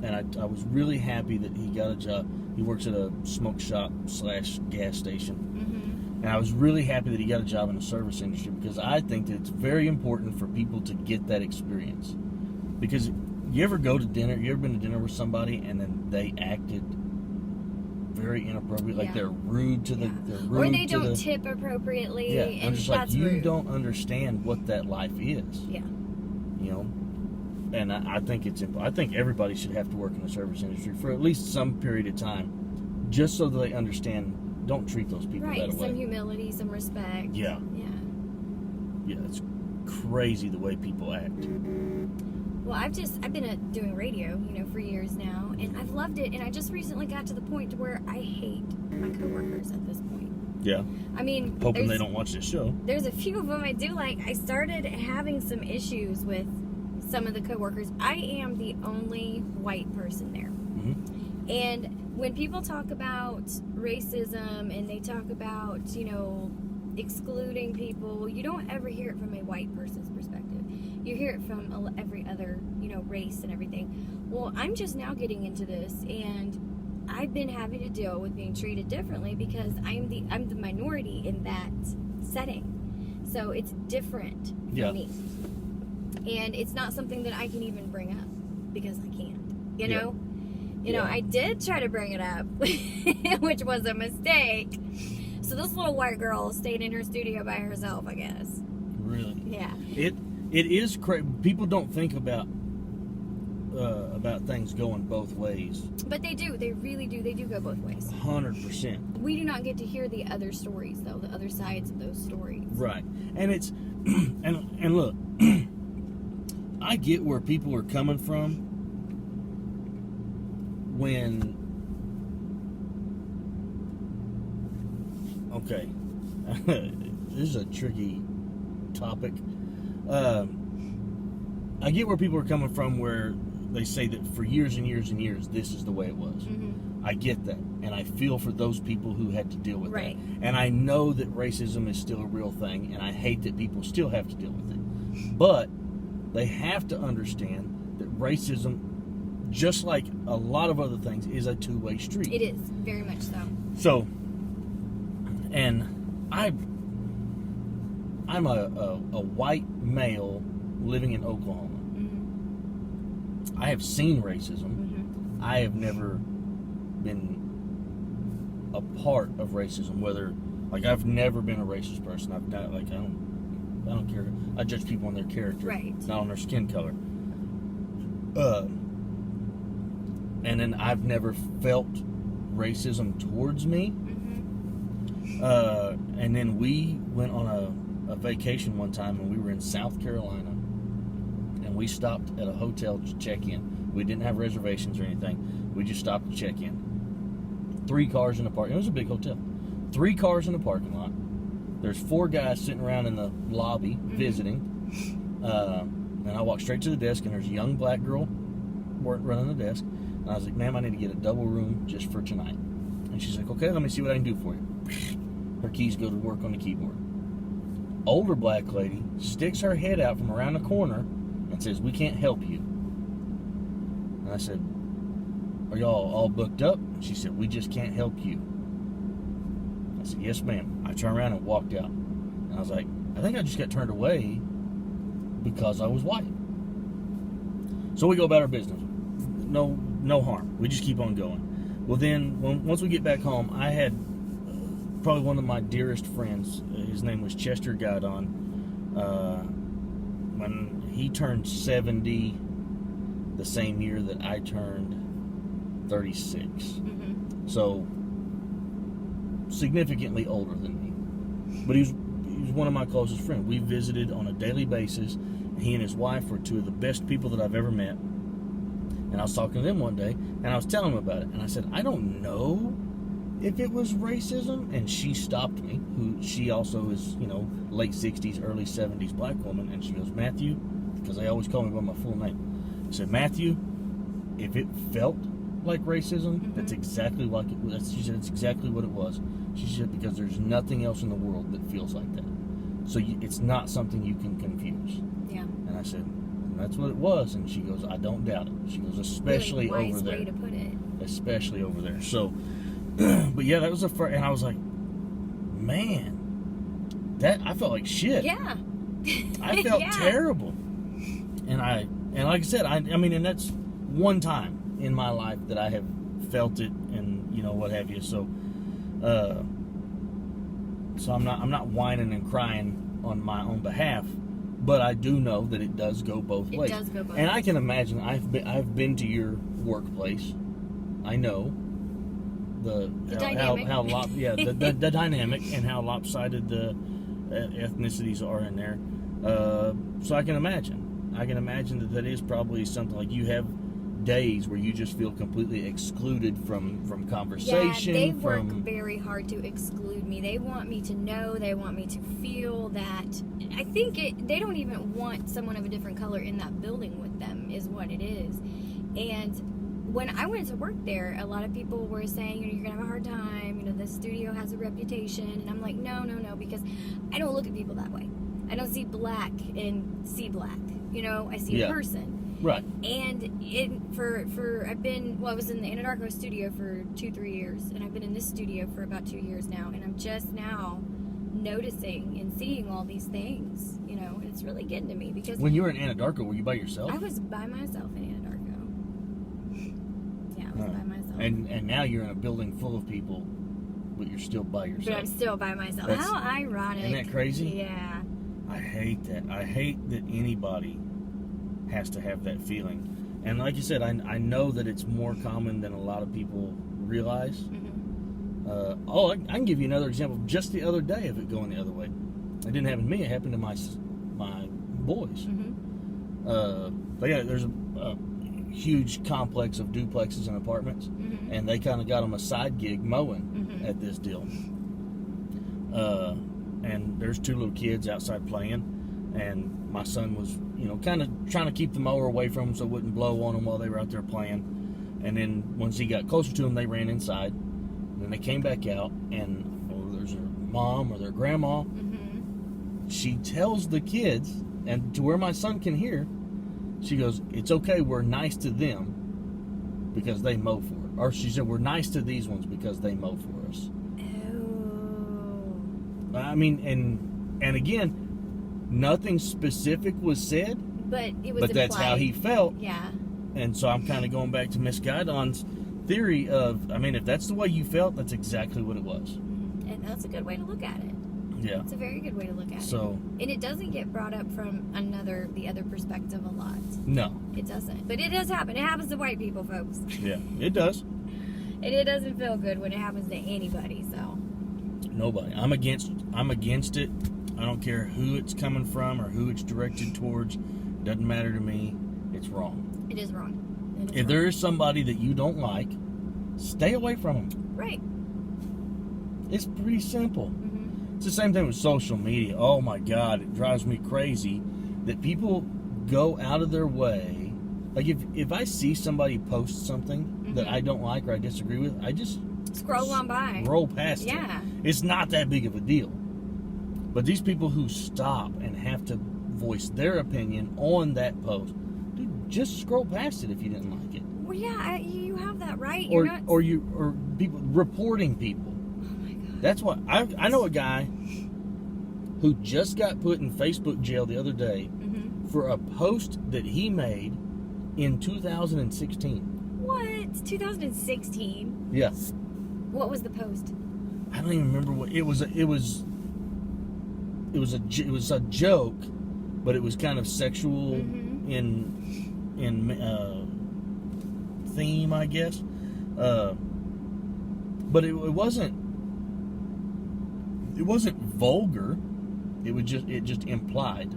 Speaker 1: and I was really happy that he got a job. He works at a smoke shop / gas station.
Speaker 2: Mm-hmm.
Speaker 1: And I was really happy that he got a job in the service industry because I think that it's very important for people to get that experience. Because you ever go to dinner, you ever been to dinner with somebody and then they acted very inappropriate, like they're rude to the, they're rude
Speaker 2: or they
Speaker 1: to
Speaker 2: don't
Speaker 1: the,
Speaker 2: tip appropriately,
Speaker 1: yeah,
Speaker 2: and
Speaker 1: I'm just like,
Speaker 2: that's
Speaker 1: you
Speaker 2: rude.
Speaker 1: don't understand what that life is.
Speaker 2: Yeah.
Speaker 1: And I think I think everybody should have to work in the service industry for at least some period of time, just so that they understand. Don't treat those people
Speaker 2: Right,
Speaker 1: that way.
Speaker 2: some humility, some respect.
Speaker 1: Yeah.
Speaker 2: Yeah.
Speaker 1: Yeah, it's crazy the way people act.
Speaker 2: Well, I've been doing radio, for years now, and I've loved it. And I just recently got to the point to where I hate my coworkers at this point.
Speaker 1: Yeah.
Speaker 2: I mean,
Speaker 1: Hoping they don't watch this show.
Speaker 2: There's a few of them I do like. I started having some issues with some of the coworkers. I am the only white person there.
Speaker 1: Mm-hmm.
Speaker 2: And when people talk about racism and they talk about, excluding people, you don't ever hear it from a white person's perspective. You hear it from every other, race and everything. Well, I'm just now getting into this, and I've been having to deal with being treated differently because I'm the minority in that setting. So it's different for me. And it's not something that I can even bring up because I can't, you know? I did try to bring it up, which was a mistake. So this little white girl stayed in her studio by herself, I guess.
Speaker 1: Really?
Speaker 2: Yeah.
Speaker 1: It is crazy. People don't think about things going both ways.
Speaker 2: But they do. They really do. They do go both ways.
Speaker 1: 100%.
Speaker 2: We do not get to hear the other stories, though, the other sides of those stories.
Speaker 1: Right. And it's and look, I get where people are coming from when okay. This is a tricky topic. I get where people are coming from where they say that for years and years and years this is the way it was.
Speaker 2: Mm-hmm.
Speaker 1: I get that, and I feel for those people who had to deal with
Speaker 2: Right.
Speaker 1: that. And I know that racism is still a real thing, and I hate that people still have to deal with it. But they have to understand that racism, just like a lot of other things, is a two-way street.
Speaker 2: It is, very much so.
Speaker 1: So, and I'm a white male living in Oklahoma.
Speaker 2: Mm-hmm.
Speaker 1: I have seen racism.
Speaker 2: Mm-hmm.
Speaker 1: I have never been a part of racism. Whether, like, I've never been a racist person. I've not, like, I don't care. I judge people on their character,
Speaker 2: Right.
Speaker 1: not on their skin color. And then I've never felt racism towards me.
Speaker 2: Mm-hmm.
Speaker 1: And then we went on a vacation one time, and we were in South Carolina, and we stopped at a hotel to check in. We didn't have reservations or anything. We just stopped to check in. 3 cars in the park. It was a big hotel. 3 cars in the parking lot. There's 4 guys sitting around in the lobby visiting. And I walked straight to the desk, and there's a young black girl running the desk. And I was like, ma'am, I need to get a double room just for tonight. And she's like, okay, let me see what I can do for you. Her keys go to work on the keyboard. Older black lady sticks her head out from around the corner and says, we can't help you. And I said, are y'all all booked up? She said, we just can't help you. I said, yes, ma'am. I turned around and walked out. And I was like, I think I just got turned away because I was white. So we go about our business. No harm. We just keep on going. Well, then, once we get back home, I had probably one of my dearest friends. His name was Chester Guidon. When he turned 70 the same year that I turned 36.
Speaker 2: Mm-hmm.
Speaker 1: So, significantly older than me. But he was one of my closest friends. We visited on a daily basis. He and his wife were 2 of the best people that I've ever met. And I was talking to them one day, and I was telling them about it. And I said, I don't know if it was racism. And she stopped me, who she also is, late 60s, early 70s black woman. And she goes, Matthew, because they always call me by my full name. I said, Matthew, if it felt like racism,
Speaker 2: Mm-hmm.
Speaker 1: that's exactly like it was. She said, it's exactly what it was. She said, because there's nothing else in the world that feels like that. So it's not something you can confuse.
Speaker 2: Yeah.
Speaker 1: And I said, that's what it was. And she goes, I don't doubt it. She goes, especially
Speaker 2: really
Speaker 1: over
Speaker 2: wise
Speaker 1: there.
Speaker 2: way to put it.
Speaker 1: Especially over there. So, but yeah, that was the first. And I was like, man, I felt like shit.
Speaker 2: Yeah.
Speaker 1: I felt
Speaker 2: Yeah.
Speaker 1: terrible. And like I said, I mean, and that's one time in my life that I have felt it, and what have you. So, so I'm not whining and crying on my own behalf. But I do know that it does go both ways.
Speaker 2: It does go both
Speaker 1: and
Speaker 2: ways.
Speaker 1: I can imagine, I've been to your workplace. I know the
Speaker 2: dynamic.
Speaker 1: the dynamic and how lopsided the ethnicities are in there. So I can imagine that is probably something like you have days where you just feel completely excluded from conversation.
Speaker 2: Yeah, they work very hard to exclude me. They want me to know, they want me to feel that. I think they don't even want someone of a different color in that building with them, is what it is. And when I went to work there, a lot of people were saying, you're gonna have a hard time, the studio has a reputation. And I'm like, no, because I don't look at people that way. I don't see black and see black. I see a person.
Speaker 1: Right.
Speaker 2: And I was in the Anadarko studio for 2-3 years, and I've been in this studio for about 2 years now, and I'm just now noticing and seeing all these things, and it's really getting to me because
Speaker 1: when you were in Anadarko, were you by yourself?
Speaker 2: I was by myself in Anadarko. Yeah, I was by myself.
Speaker 1: And now you're in a building full of people, but you're still by yourself.
Speaker 2: But I'm still by myself. How ironic.
Speaker 1: Isn't that crazy?
Speaker 2: Yeah.
Speaker 1: I hate that. I hate that anybody has to have that feeling. And like you said, I know that it's more common than a lot of people realize.
Speaker 2: Mm-hmm.
Speaker 1: I can give you another example just the other day of it going the other way. It didn't happen to me. It happened to my boys.
Speaker 2: Mm-hmm.
Speaker 1: But yeah, there's a huge complex of duplexes and apartments.
Speaker 2: Mm-hmm.
Speaker 1: And they kind of got them a side gig mowing
Speaker 2: Mm-hmm.
Speaker 1: at this deal. And there's 2 little kids outside playing, and my son was, kind of trying to keep the mower away from them so it wouldn't blow on them while they were out there playing. And then once he got closer to them, they ran inside. And then they came back out, and there's their mom or their grandma.
Speaker 2: Mm-hmm.
Speaker 1: She tells the kids, and to where my son can hear, she goes, it's okay, we're nice to them because they mow for it. Or she said, we're nice to these ones because they mow for us.
Speaker 2: Oh.
Speaker 1: I mean, and again, nothing specific was said,
Speaker 2: But it was
Speaker 1: but that's how
Speaker 2: implied.
Speaker 1: he felt.
Speaker 2: Yeah.
Speaker 1: And so I'm kind of going back to Miss Guidon's theory of, I mean, if that's the way you felt, that's exactly what it was.
Speaker 2: And that's a good way to look at it.
Speaker 1: Yeah.
Speaker 2: It's a very good way to look at it.
Speaker 1: So,
Speaker 2: and it doesn't get brought up from the other perspective a lot.
Speaker 1: no.
Speaker 2: It doesn't. But it does happen. It happens to white people, folks.
Speaker 1: Yeah, it does.
Speaker 2: And it doesn't feel good when it happens to anybody, so.
Speaker 1: Nobody. I'm against it. I don't care who it's coming from or who it's directed towards. Doesn't matter to me. It's wrong.
Speaker 2: It is wrong.
Speaker 1: If there is somebody that you don't like, stay away from them.
Speaker 2: Right.
Speaker 1: It's pretty simple.
Speaker 2: Mm-hmm.
Speaker 1: It's the same thing with social media. Oh my God, it drives me crazy that people go out of their way. Like if I see somebody post something that I don't like or I disagree with, I just
Speaker 2: scroll on by.
Speaker 1: Roll past it.
Speaker 2: Yeah.
Speaker 1: It's not that big of a deal. But these people who stop and have to voice their opinion on that post, dude, just scroll past it if you didn't like it.
Speaker 2: Well, yeah, you have that right.
Speaker 1: Or
Speaker 2: You're not...
Speaker 1: or people reporting people.
Speaker 2: Oh my God.
Speaker 1: That's what I know a guy who just got put in Facebook jail the other day for a post that he made in 2016.
Speaker 2: What? 2016?
Speaker 1: Yeah.
Speaker 2: What was the post?
Speaker 1: I don't even remember what it was. It was a joke, but it was kind of sexual in theme, I guess. But it wasn't vulgar. It just implied,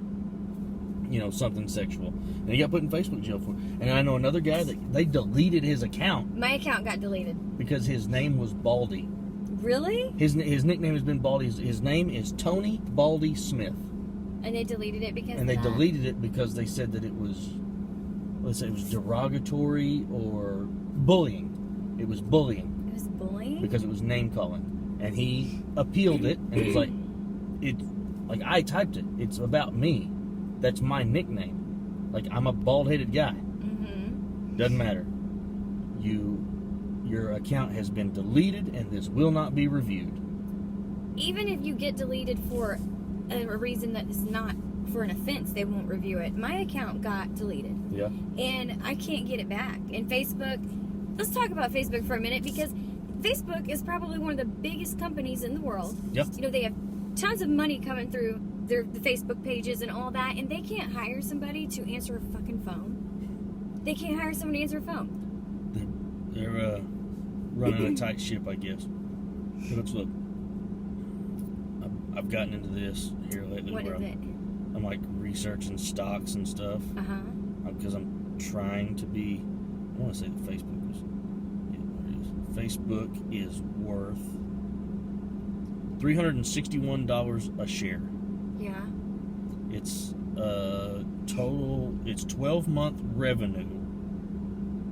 Speaker 1: something sexual. And he got put in Facebook jail for it. And I know another guy that they deleted his account.
Speaker 2: My account got deleted.
Speaker 1: Because his name was Baldy.
Speaker 2: Really?
Speaker 1: His nickname has been Baldy. His name is Tony Baldy Smith.
Speaker 2: And they deleted it because
Speaker 1: they deleted it because they said that it was, let's say it was derogatory or bullying. It was bullying.
Speaker 2: It was bullying?
Speaker 1: Because it was name calling. And he appealed it and it was like I typed it. It's about me. That's my nickname. Like, I'm a bald-headed guy. Doesn't matter. Your account has been deleted and this will not be reviewed.
Speaker 2: Even if you get deleted for a reason that is not for an offense, they won't review it. My account got deleted. Yeah. And I can't get it back. And Facebook, let's talk about Facebook for a minute, because Facebook is probably one of the biggest companies in the world.
Speaker 1: Yep.
Speaker 2: They have tons of money coming through the Facebook pages and all that, and they can't hire somebody to answer a fucking phone. They can't hire someone to answer a phone.
Speaker 1: They're running a tight ship, I guess. Let's look. I've gotten into this here lately.
Speaker 2: What is it?
Speaker 1: I'm like researching stocks and stuff. Because I'm trying to be. I want to say that Facebook is. Yeah, there it is. Facebook is worth $361 a share.
Speaker 2: Yeah.
Speaker 1: It's total. It's 12-month revenue.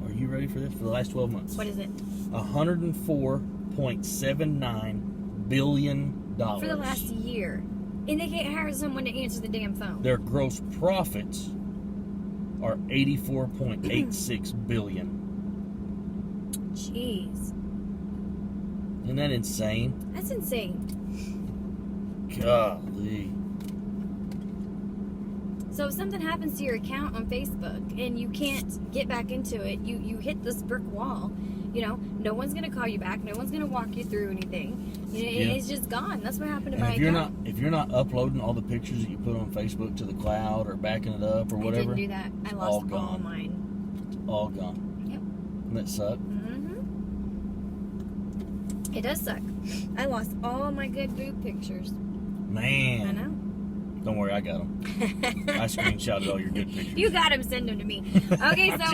Speaker 1: Are you ready for this? For the last 12 months.
Speaker 2: What is it?
Speaker 1: $104.79 billion.
Speaker 2: For the last year. And they can't hire someone to answer the damn phone.
Speaker 1: Their gross profits are $84.86 billion.
Speaker 2: Jeez.
Speaker 1: Isn't that insane?
Speaker 2: That's insane.
Speaker 1: Golly.
Speaker 2: So if something happens to your account on Facebook and you can't get back into it, you hit this brick wall. No one's gonna call you back. No one's gonna walk you through anything. It's just gone. That's what happened to my account.
Speaker 1: If you're not uploading all the pictures that you put on Facebook to the cloud or backing it up or whatever,
Speaker 2: I didn't do that. I lost all mine.
Speaker 1: All gone.
Speaker 2: Yep.
Speaker 1: Doesn't that suck?
Speaker 2: It does suck. I lost all my good boob pictures.
Speaker 1: Man.
Speaker 2: I know.
Speaker 1: Don't worry, I got them. I screenshotted all your good pictures.
Speaker 2: You got them, send them to me. Okay, so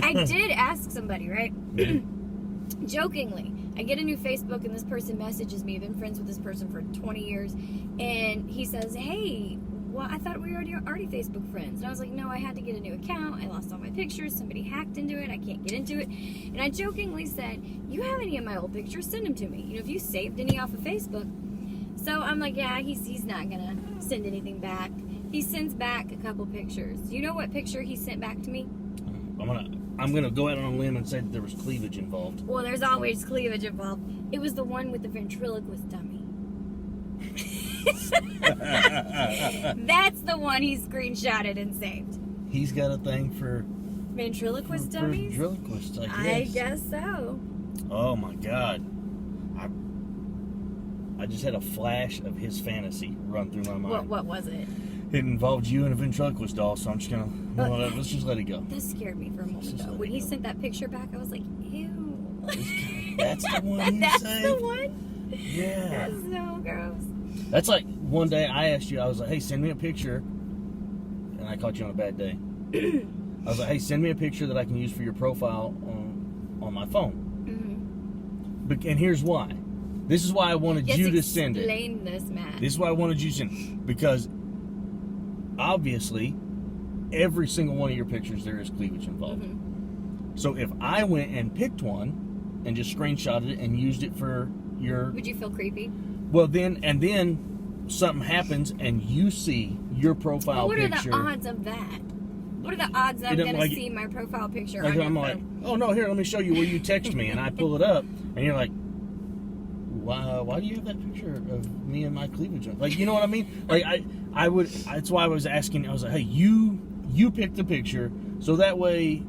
Speaker 2: I did ask somebody, right? Jokingly, I get a new Facebook and this person messages me. I've been friends with this person for 20 years. And he says, hey, well, I thought we were already Facebook friends. And I was like, no, I had to get a new account. I lost all my pictures. Somebody hacked into it. I can't get into it. And I jokingly said, you have any of my old pictures? Send them to me. If you saved any off of Facebook. So I'm like, yeah, he's not going to send anything back. He sends back a couple pictures. You know what picture he sent back to me?
Speaker 1: I'm gonna go out on a limb and say that there was cleavage involved.
Speaker 2: Well, there's always cleavage involved. It was the one with the ventriloquist dummy. That's the one he screenshotted and saved.
Speaker 1: He's got a thing for
Speaker 2: Ventriloquist dummies?
Speaker 1: Ventriloquists,
Speaker 2: I guess so.
Speaker 1: Oh my God. I just had a flash of his fantasy run through my mind.
Speaker 2: What was it?
Speaker 1: It involved you and a ventriloquist doll, so I'm just gonna let's just let it go.
Speaker 2: That scared me for a moment though. When he sent that picture back, I was like, ew.
Speaker 1: That's the one you
Speaker 2: That's
Speaker 1: saved?
Speaker 2: the one?
Speaker 1: Yeah.
Speaker 2: That's so gross.
Speaker 1: That's like one day I asked you, I was like, hey, send me a picture, and I caught you on a bad day. I was like, hey, send me a picture that I can use for your profile on my phone. And here's why. This is why I wanted you to send it.
Speaker 2: Explain this, Matt.
Speaker 1: This is why I wanted you to send it. Because obviously, every single one of your pictures, there is cleavage involved. So if I went and picked one and just screenshotted it and used it for your...
Speaker 2: Would you feel creepy?
Speaker 1: Well, then something happens and you see your profile
Speaker 2: what
Speaker 1: picture.
Speaker 2: What are the odds of that? What are the odds that I'm going to see my profile picture on your
Speaker 1: I'm
Speaker 2: phone?
Speaker 1: like, oh no, here, let me show you where you text me. And I pull it up and you're like, why do you have that picture of me and my cleavage on? Like, you know what I mean? Like, I would, that's why I was asking, I was like, hey, you picked the picture, so that way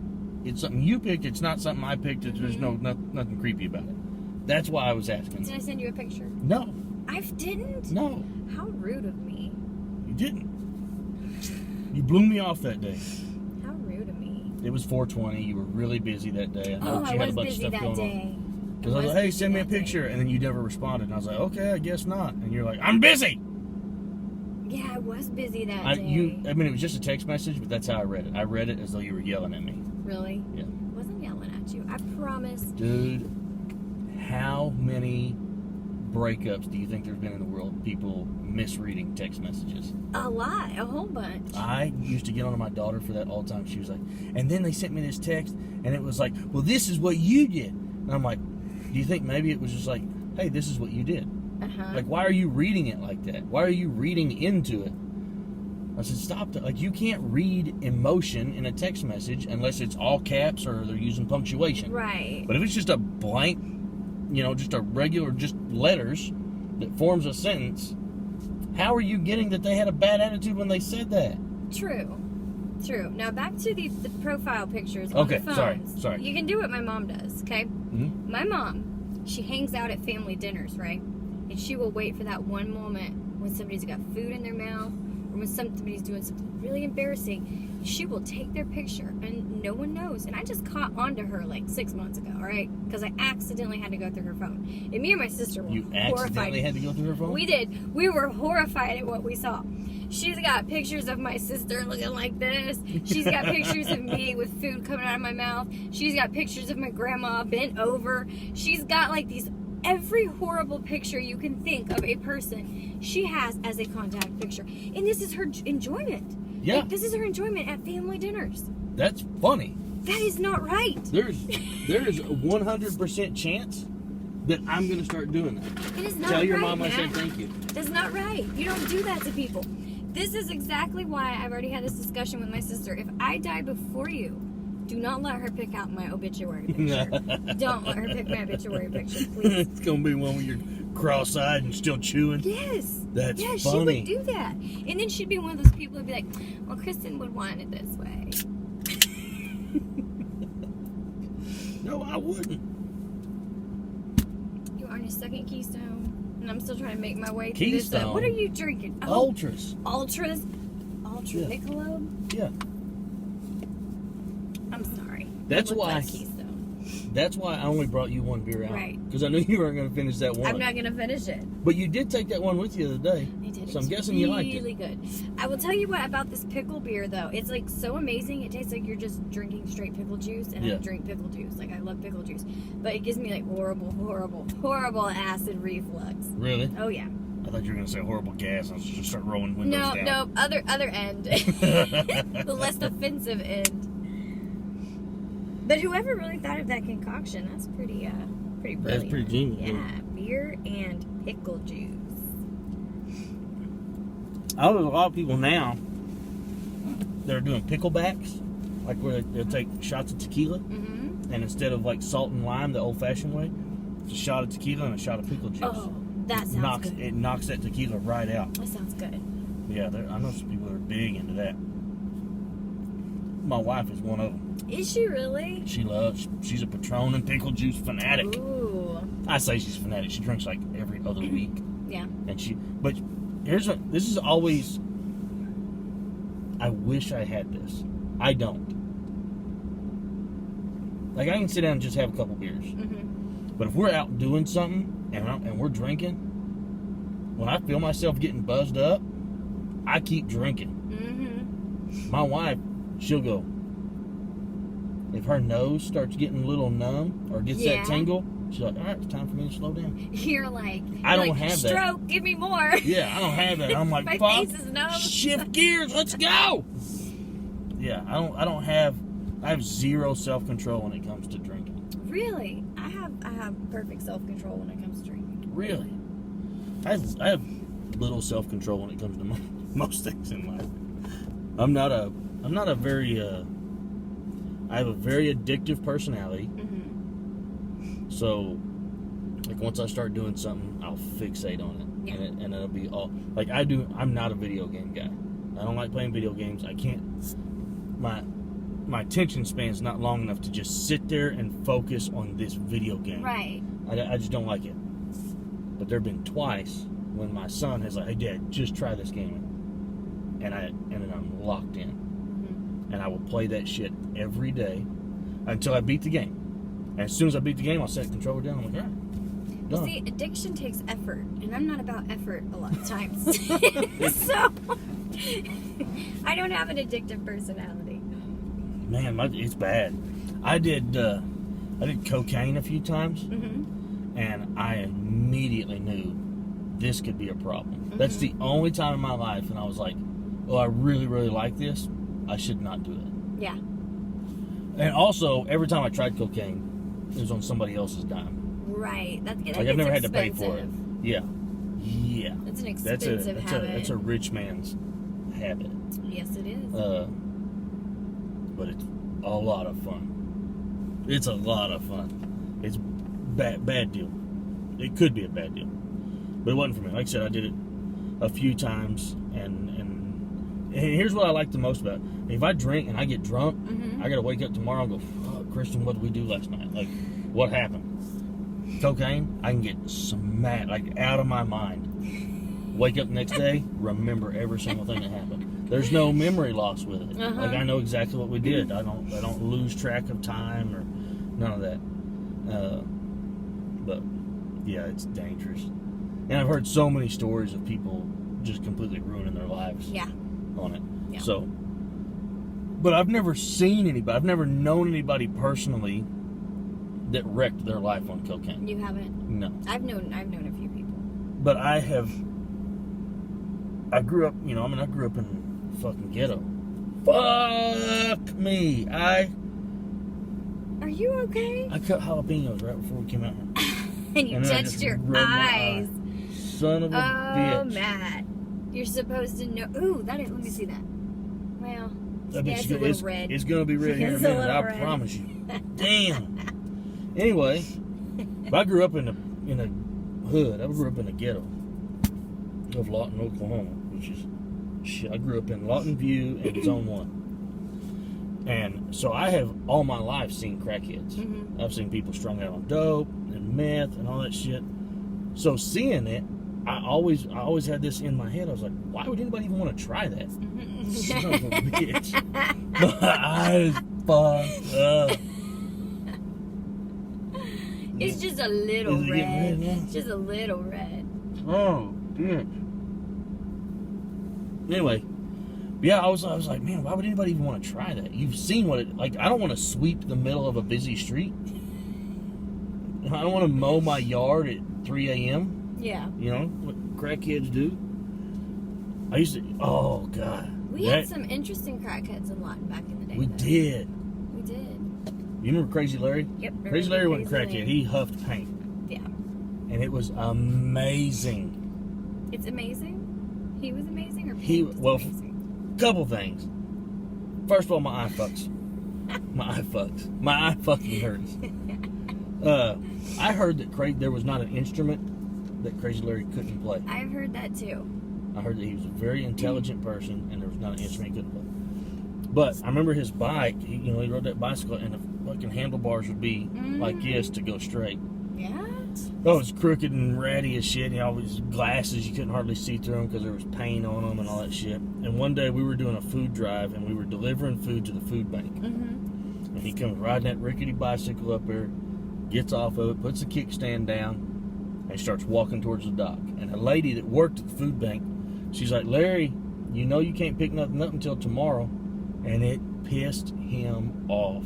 Speaker 1: it's something you picked, it's not something I picked, there's nothing creepy about it. That's why I was asking.
Speaker 2: Did I send you a picture?
Speaker 1: No.
Speaker 2: I didn't?
Speaker 1: No.
Speaker 2: How rude of me.
Speaker 1: You didn't. You blew me off that day.
Speaker 2: How rude of me.
Speaker 1: It was 420. You were really busy that day. I know
Speaker 2: I
Speaker 1: you had a
Speaker 2: was
Speaker 1: bunch of
Speaker 2: busy
Speaker 1: stuff
Speaker 2: that
Speaker 1: going
Speaker 2: day.
Speaker 1: on. Because I was like, hey, send me a picture. And then you never responded. And I was like, okay, I guess not. And you're like, I'm busy.
Speaker 2: Yeah, I was busy that day.
Speaker 1: I mean, it was just a text message, but that's how I read it. I read it as though you were yelling at me.
Speaker 2: Really?
Speaker 1: Yeah.
Speaker 2: I wasn't yelling at you. I promise.
Speaker 1: Dude, how many breakups do you think there's been in the world? People misreading text messages.
Speaker 2: A lot. A whole bunch.
Speaker 1: I used to get on to my daughter for that all the time. She was like, and then they sent me this text, and it was like, well, this is what you did. And I'm like, do you think maybe it was just like, hey, this is what you did? Like, why are you reading it like that? Why are you reading into it? I said, stop that. Like, you can't read emotion in a text message unless it's all caps or they're using punctuation.
Speaker 2: Right.
Speaker 1: But if it's just a blank, just a regular, just letters that forms a sentence, how are you getting that they had a bad attitude when they said that?
Speaker 2: True. Now back to the profile pictures on
Speaker 1: Okay,
Speaker 2: the phones.
Speaker 1: sorry.
Speaker 2: You can do what my mom does, okay?
Speaker 1: Mm-hmm.
Speaker 2: My mom, she hangs out at family dinners, right? And she will wait for that one moment when somebody's got food in their mouth or when somebody's doing something really embarrassing. She will take their picture and no one knows. And I just caught on to her like 6 months ago, all right? Because I accidentally had to go through her phone. And me and my sister were horrified.
Speaker 1: You accidentally had to go through her phone?
Speaker 2: We did. We were horrified at what we saw. She's got pictures of my sister looking like this. She's got pictures of me with food coming out of my mouth. She's got pictures of my grandma bent over. She's got like every horrible picture you can think of a person she has as a contact picture. And this is her enjoyment.
Speaker 1: Yeah.
Speaker 2: Like, this is her enjoyment at family dinners.
Speaker 1: That's funny.
Speaker 2: That is not right.
Speaker 1: There is a 100% chance that I'm going to start doing that.
Speaker 2: It is not right.
Speaker 1: Tell your mom I
Speaker 2: Matt.
Speaker 1: said thank you.
Speaker 2: That's not right. You don't do that to people. This is exactly why I've already had this discussion with my sister. If I die before you, do not let her pick out my obituary picture. Don't let her pick my obituary picture, please.
Speaker 1: It's going to be one where you're cross-eyed and still chewing.
Speaker 2: Yes.
Speaker 1: That's
Speaker 2: funny. She would do that. And then she'd be one of those people who'd be like, well, Kristen would want it this way.
Speaker 1: No, I wouldn't.
Speaker 2: You are on your second Keystone. And I'm still trying to make my way through
Speaker 1: Keystone?
Speaker 2: this. What are you drinking?
Speaker 1: Ultras.
Speaker 2: Ultra
Speaker 1: Yeah.
Speaker 2: Michelob?
Speaker 1: Yeah.
Speaker 2: I'm sorry.
Speaker 1: That's
Speaker 2: It looked
Speaker 1: why.
Speaker 2: like Keystone.
Speaker 1: That's why I only brought you one beer out.
Speaker 2: Right.
Speaker 1: Because I knew you weren't going to finish that one.
Speaker 2: I'm not going to finish it.
Speaker 1: But you did take that one with you the other day.
Speaker 2: I did.
Speaker 1: So I'm
Speaker 2: It's
Speaker 1: guessing you liked it.
Speaker 2: Really good. I will tell you what about this pickle beer though. It's like so amazing. It tastes like you're just drinking straight pickle juice, and I drink pickle juice. Like I love pickle juice, but it gives me like horrible acid reflux.
Speaker 1: Really?
Speaker 2: Oh yeah.
Speaker 1: I thought you were going to say horrible gas. I was just start rolling windows down.
Speaker 2: No, other end. The less offensive end. But whoever really thought of that concoction, that's pretty brilliant.
Speaker 1: That's pretty genius.
Speaker 2: Yeah, beer and pickle juice.
Speaker 1: I know there's a lot of people now that are doing picklebacks, like where they'll take shots of tequila, and instead of like salt and lime the old-fashioned way, it's a shot of tequila and a shot of pickle juice.
Speaker 2: Oh, that sounds good.
Speaker 1: It knocks that tequila right out.
Speaker 2: That sounds good.
Speaker 1: Yeah, I know some people that are big into that. my wife is one of them.
Speaker 2: Is she really?
Speaker 1: She's a Patron and pickle juice fanatic.
Speaker 2: Ooh.
Speaker 1: I say she's fanatic. She drinks like every other week.
Speaker 2: Yeah.
Speaker 1: But this is always, I wish I had this. I don't. Like, I can sit down and just have a couple beers.
Speaker 2: Mm-hmm.
Speaker 1: But if we're out doing something and we're drinking, when I feel myself getting buzzed up, I keep drinking.
Speaker 2: Mm-hmm.
Speaker 1: My wife, she'll go, if her nose starts getting a little numb or gets that tingle, she's like, all right, it's time for me to slow down.
Speaker 2: You're like,
Speaker 1: I don't have that.
Speaker 2: Stroke, give me more.
Speaker 1: Yeah, I don't have that. I'm like,
Speaker 2: My
Speaker 1: fuck,
Speaker 2: face is numb.
Speaker 1: shift gears, let's go. Yeah, I have zero self-control when it comes to drinking.
Speaker 2: Really? I have perfect self-control when it comes to drinking.
Speaker 1: Really? I have little self-control when it comes to most things in life. I'm not a very I have a very addictive personality.
Speaker 2: Mm-hmm.
Speaker 1: So, like, once I start doing something, I'll fixate on it.
Speaker 2: Yeah.
Speaker 1: And it'll be all... Like, I'm not a video game guy. I don't like playing video games. I can't... My attention span's not long enough to just sit there and focus on this video game.
Speaker 2: Right.
Speaker 1: I just don't like it. But there have been twice when my son has like, hey, Dad, just try this game. And then I'm locked in.
Speaker 2: Mm-hmm.
Speaker 1: And I will play that shit every day until I beat the game. And as soon as I beat the game, I'll set the controller down. I'm like, all right, done.
Speaker 2: See, addiction takes effort, and I'm not about effort a lot of times. So, I don't have an addictive personality.
Speaker 1: Man, it's bad. I did cocaine a few times,
Speaker 2: Mm-hmm.
Speaker 1: and I immediately knew this could be a problem.
Speaker 2: Mm-hmm.
Speaker 1: That's the only time in my life, and I was like, oh, I really, really like this. I should not do it.
Speaker 2: Yeah.
Speaker 1: And also, every time I tried cocaine, it was on somebody else's dime.
Speaker 2: Right. That
Speaker 1: Like, I've never had to pay for it. Yeah. Yeah.
Speaker 2: That's an expensive habit.
Speaker 1: That's a rich man's habit.
Speaker 2: Yes, it is.
Speaker 1: But it's a lot of fun. It's a lot of fun. It's bad deal. It could be a bad deal. But it wasn't for me. Like I said, I did it a few times, and here's what I like the most about it. If I drink and I get drunk,
Speaker 2: Mm-hmm.
Speaker 1: I gotta wake up tomorrow and go, fuck, Christian, what did we do last night? Like, what happened? Cocaine, I can get smacked, like, out of my mind. Wake up the next day, remember every single thing that happened. There's no memory loss with it.
Speaker 2: Uh-huh.
Speaker 1: Like, I know exactly what we did. I don't lose track of time or none of that. But yeah, it's dangerous. And I've heard so many stories of people just completely ruining their lives on it.
Speaker 2: Yeah.
Speaker 1: So, but I've never seen anybody, I've never known anybody personally that wrecked their life on cocaine.
Speaker 2: You haven't?
Speaker 1: No.
Speaker 2: I've known a few people.
Speaker 1: But I grew up, I grew up in fucking ghetto. Fuck me.
Speaker 2: Are you okay?
Speaker 1: I cut jalapenos right before we came out here.
Speaker 2: And you touched your eyes.
Speaker 1: Son of a bitch.
Speaker 2: Oh, Matt. You're supposed to know. Ooh, let me see that. Well, it's a little red.
Speaker 1: It's going to be red here in a
Speaker 2: It's a
Speaker 1: minute,
Speaker 2: little
Speaker 1: I
Speaker 2: red.
Speaker 1: promise you. Damn. Anyway, I grew up in a hood. I grew up in a ghetto of Lawton, Oklahoma, which is shit. I grew up in Lawton View and Zone 1. And so I have all my life seen crackheads.
Speaker 2: Mm-hmm.
Speaker 1: I've seen people strung out on dope and meth and all that shit. So seeing it, I always had this in my head. I was like, why would anybody even want to try that? Son of a bitch. My eyes fucked up.
Speaker 2: It's just a little
Speaker 1: Is it getting red now?
Speaker 2: It's just a little red.
Speaker 1: Oh, bitch. Anyway, yeah, I was like, man, why would anybody even want to try that? You've seen what it, like, I don't want to sweep the middle of a busy street. I don't want to mow my yard at 3 a.m.
Speaker 2: Yeah.
Speaker 1: You know, what crackheads do. I used to, oh, God.
Speaker 2: We had some interesting crackheads in Lawton back in the day.
Speaker 1: We
Speaker 2: though.
Speaker 1: did.
Speaker 2: We did.
Speaker 1: You remember Crazy Larry?
Speaker 2: Yep.
Speaker 1: Crazy Larry wasn't
Speaker 2: Crazy
Speaker 1: crackhead.
Speaker 2: Larry.
Speaker 1: He huffed paint.
Speaker 2: Yeah.
Speaker 1: And it was amazing.
Speaker 2: It's amazing? He was amazing or
Speaker 1: He,
Speaker 2: Pink was
Speaker 1: well,
Speaker 2: amazing?
Speaker 1: Couple things. First of all, my eye fucks. My eye fucks. My eye fucking hurts. I heard that there was not an instrument that Crazy Larry couldn't play.
Speaker 2: I've heard that too.
Speaker 1: I heard that he was a very intelligent person and there was not an instrument he couldn't play. But I remember his bike. He rode that bicycle, and the fucking handlebars would be like this to go straight.
Speaker 2: Yeah.
Speaker 1: Oh, it was crooked and ratty as shit. His glasses, you couldn't hardly see through them because there was paint on them and all that shit. And one day we were doing a food drive, and we were delivering food to the food bank. And he comes riding that rickety bicycle up there, gets off of it, puts the kickstand down, and starts walking towards the dock. And a lady that worked at the food bank, she's like, Larry, you can't pick nothing up until tomorrow. And it pissed him off.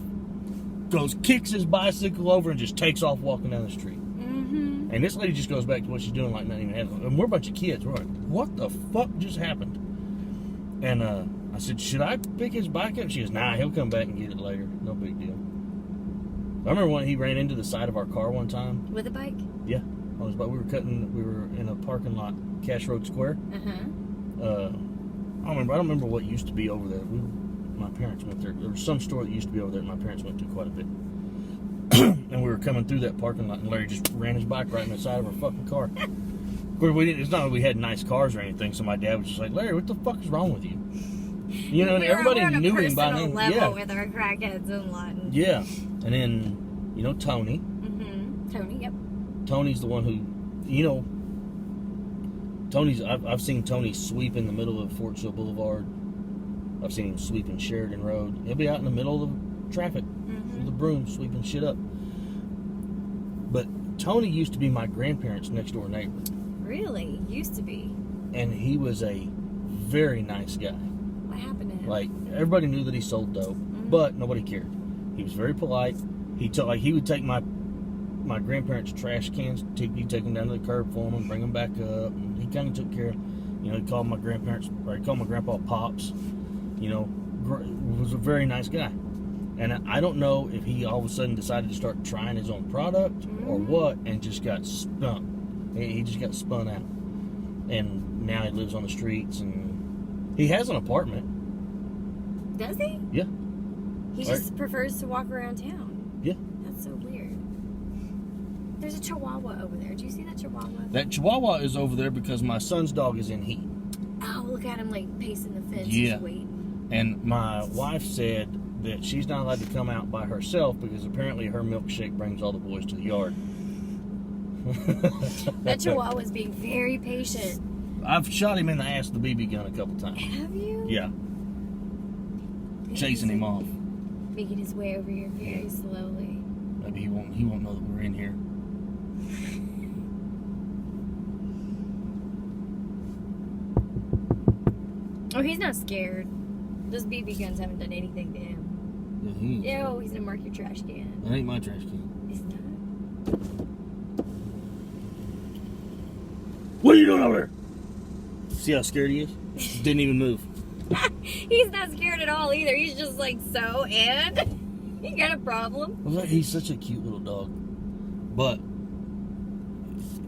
Speaker 1: Kicks his bicycle over and just takes off walking down the street. And this lady just goes back to what she's doing like nothing even happened. And we're a bunch of kids. We're like, what the fuck just happened? And I said, should I pick his bike up? She goes, nah, he'll come back and get it later. No big deal. I remember when he ran into the side of our car one time.
Speaker 2: With a bike?
Speaker 1: Yeah. We were in a parking lot, Cash Road Square. I don't remember what used to be over there. My parents went there. There was some store that used to be over there that my parents went to quite a bit. And we were coming through that parking lot, and Larry just ran his bike right in the side of our fucking car. Of course, it's not like we had nice cars or anything, so my dad was just like, Larry, what the fuck is wrong with you? And everybody knew him by name.
Speaker 2: Level with our crackheads and Latin.
Speaker 1: Yeah. And then, Tony.
Speaker 2: Tony, yep.
Speaker 1: Tony's the one who, I've seen Tony sweep in the middle of Fort Sill Boulevard. I've seen him sweep in Sheridan Road. He'll be out in the middle of the traffic with the broom sweeping shit up. But Tony used to be my grandparents' next door neighbor.
Speaker 2: Really? Used to be?
Speaker 1: And he was a very nice guy.
Speaker 2: What happened to him?
Speaker 1: Like, everybody knew that he sold dope, but nobody cared. He was very polite. He would take my grandparents' trash cans, he'd take them down to the curb for them and bring them back up. And he kind of took care of, he called my grandpa Pops. Was a very nice guy. And I don't know if he all of a sudden decided to start trying his own product or what, and just got spun. He just got spun out. And now he lives on the streets, and he has an apartment.
Speaker 2: Does he?
Speaker 1: Yeah.
Speaker 2: He just prefers to walk around town.
Speaker 1: Yeah.
Speaker 2: That's so weird. There's a Chihuahua over there. Do you see that Chihuahua?
Speaker 1: That Chihuahua is over there because my son's dog is in heat.
Speaker 2: Oh, look at him, like, pacing the fence.
Speaker 1: Yeah.
Speaker 2: Just waiting. And
Speaker 1: my wife said that she's not allowed to come out by herself because apparently her milkshake brings all the boys to the yard.
Speaker 2: That Chihuahua's being very patient.
Speaker 1: I've shot him in the ass with the BB gun a couple times.
Speaker 2: Have you?
Speaker 1: Yeah. Chasing him off.
Speaker 2: Making his way over here very slowly.
Speaker 1: Maybe he won't know that we're in here.
Speaker 2: Oh, he's not scared. Those BB guns haven't done anything to him.
Speaker 1: Yeah, he ain't.
Speaker 2: Yo, he's gonna mark your trash can.
Speaker 1: That ain't my trash can.
Speaker 2: He's not.
Speaker 1: What are you doing over there? See how scared he is? Didn't even move.
Speaker 2: He's not scared at all either. He's just like, so, and? You got a problem?
Speaker 1: He's such a cute little dog. But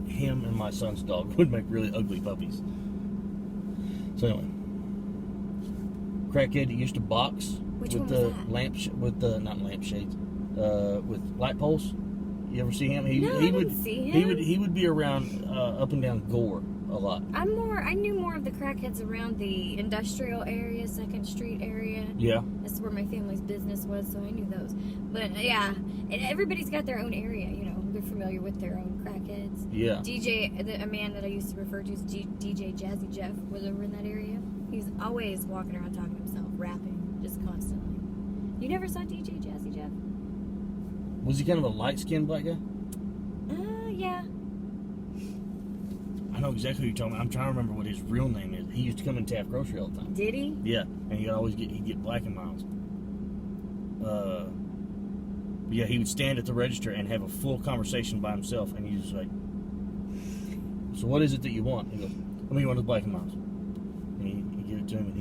Speaker 1: him and my son's dog would make really ugly puppies. So anyway. Crackhead that used to box
Speaker 2: Which
Speaker 1: with
Speaker 2: one was
Speaker 1: the not lampshades, with light poles. You ever see him?
Speaker 2: I didn't see him.
Speaker 1: He would be around up and down Gore a lot.
Speaker 2: I knew more of the crackheads around the industrial area, 2nd Street area.
Speaker 1: Yeah.
Speaker 2: That's where my family's business was, so I knew those. But yeah, and everybody's got their own area, they're familiar with their own crackheads.
Speaker 1: Yeah.
Speaker 2: A man that I used to refer to as DJ Jazzy Jeff was over in that area. He's always walking around talking to himself, rapping, just constantly. You never saw DJ Jazzy Jeff?
Speaker 1: Was he kind of a light-skinned black guy?
Speaker 2: Yeah.
Speaker 1: I know exactly what you're talking about. I'm trying to remember what his real name is. He used to come in Taft Grocery all the time.
Speaker 2: Did he?
Speaker 1: Yeah, and he'd get Black and Miles. Yeah, he would stand at the register and have a full conversation by himself, and he's just like, "So what is it that you want?" He goes, "How many you want the Black and Miles?" And he'd give it to him, and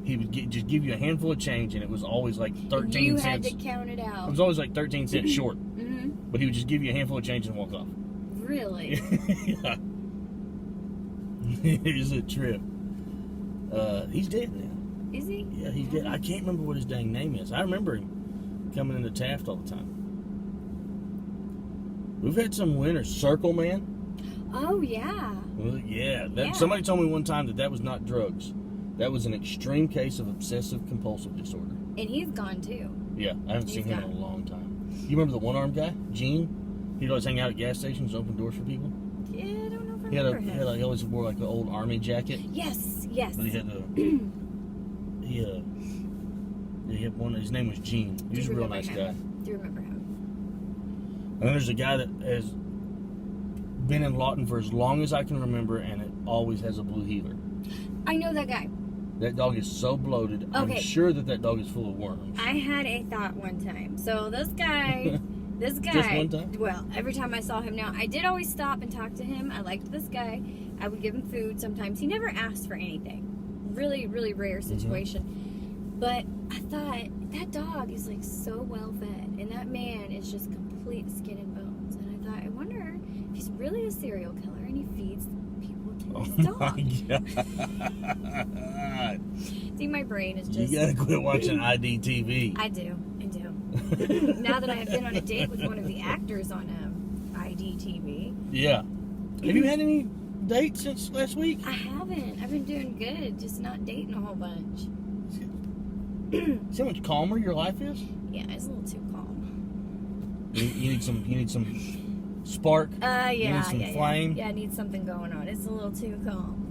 Speaker 1: he would just give you a handful of change, and it was always like 13 cents.
Speaker 2: You had to count it out.
Speaker 1: It was always like 13 cents short.
Speaker 2: Mm-hmm.
Speaker 1: But he would just give you a handful of change and walk off.
Speaker 2: Really?
Speaker 1: Yeah. It was a trip. He's dead now.
Speaker 2: Is he?
Speaker 1: Yeah, he's dead. I can't remember what his dang name is. I remember him coming into Taft all the time. We've had some winners. Circle Man.
Speaker 2: Oh, yeah.
Speaker 1: Well, yeah.
Speaker 2: Yeah.
Speaker 1: Somebody told me one time that was not drugs. That was an extreme case of obsessive compulsive disorder.
Speaker 2: And he's gone too.
Speaker 1: Yeah, I haven't seen him in a long time. You remember the one-armed guy, Gene? He'd always hang out at gas stations, open doors for people.
Speaker 2: Yeah, I don't know if I
Speaker 1: He
Speaker 2: remember him.
Speaker 1: he always wore like an old army jacket.
Speaker 2: Yes.
Speaker 1: But he had he had one. His name was Gene. He was a real nice guy.
Speaker 2: Do you remember him?
Speaker 1: And then there's a guy that has been in Lawton for as long as I can remember, and it always has a blue heeler.
Speaker 2: I know that guy.
Speaker 1: That dog is so bloated.
Speaker 2: Okay.
Speaker 1: I'm sure that dog is full of worms.
Speaker 2: I had a thought one time. So this guy,
Speaker 1: Just one time?
Speaker 2: Well, every time I saw him now, I did always stop and talk to him. I liked this guy. I would give him food sometimes. He never asked for anything. Really, really rare situation. But I thought, that dog is like so well fed, and that man is just complete skin and bones. And I thought, I wonder if he's really a serial killer and he feeds people to his dog.
Speaker 1: My God.
Speaker 2: See, my brain is just...
Speaker 1: You gotta quit watching IDTV.
Speaker 2: I do. Now that I have been on a date with one of the actors on IDTV.
Speaker 1: Yeah. Have you had any dates since last week?
Speaker 2: I haven't. I've been doing good, just not dating a whole bunch.
Speaker 1: See how much calmer your life is?
Speaker 2: Yeah, it's a little too calm.
Speaker 1: You need some spark.
Speaker 2: Yeah.
Speaker 1: You need some flame.
Speaker 2: Yeah, I need something going on. It's a little too calm.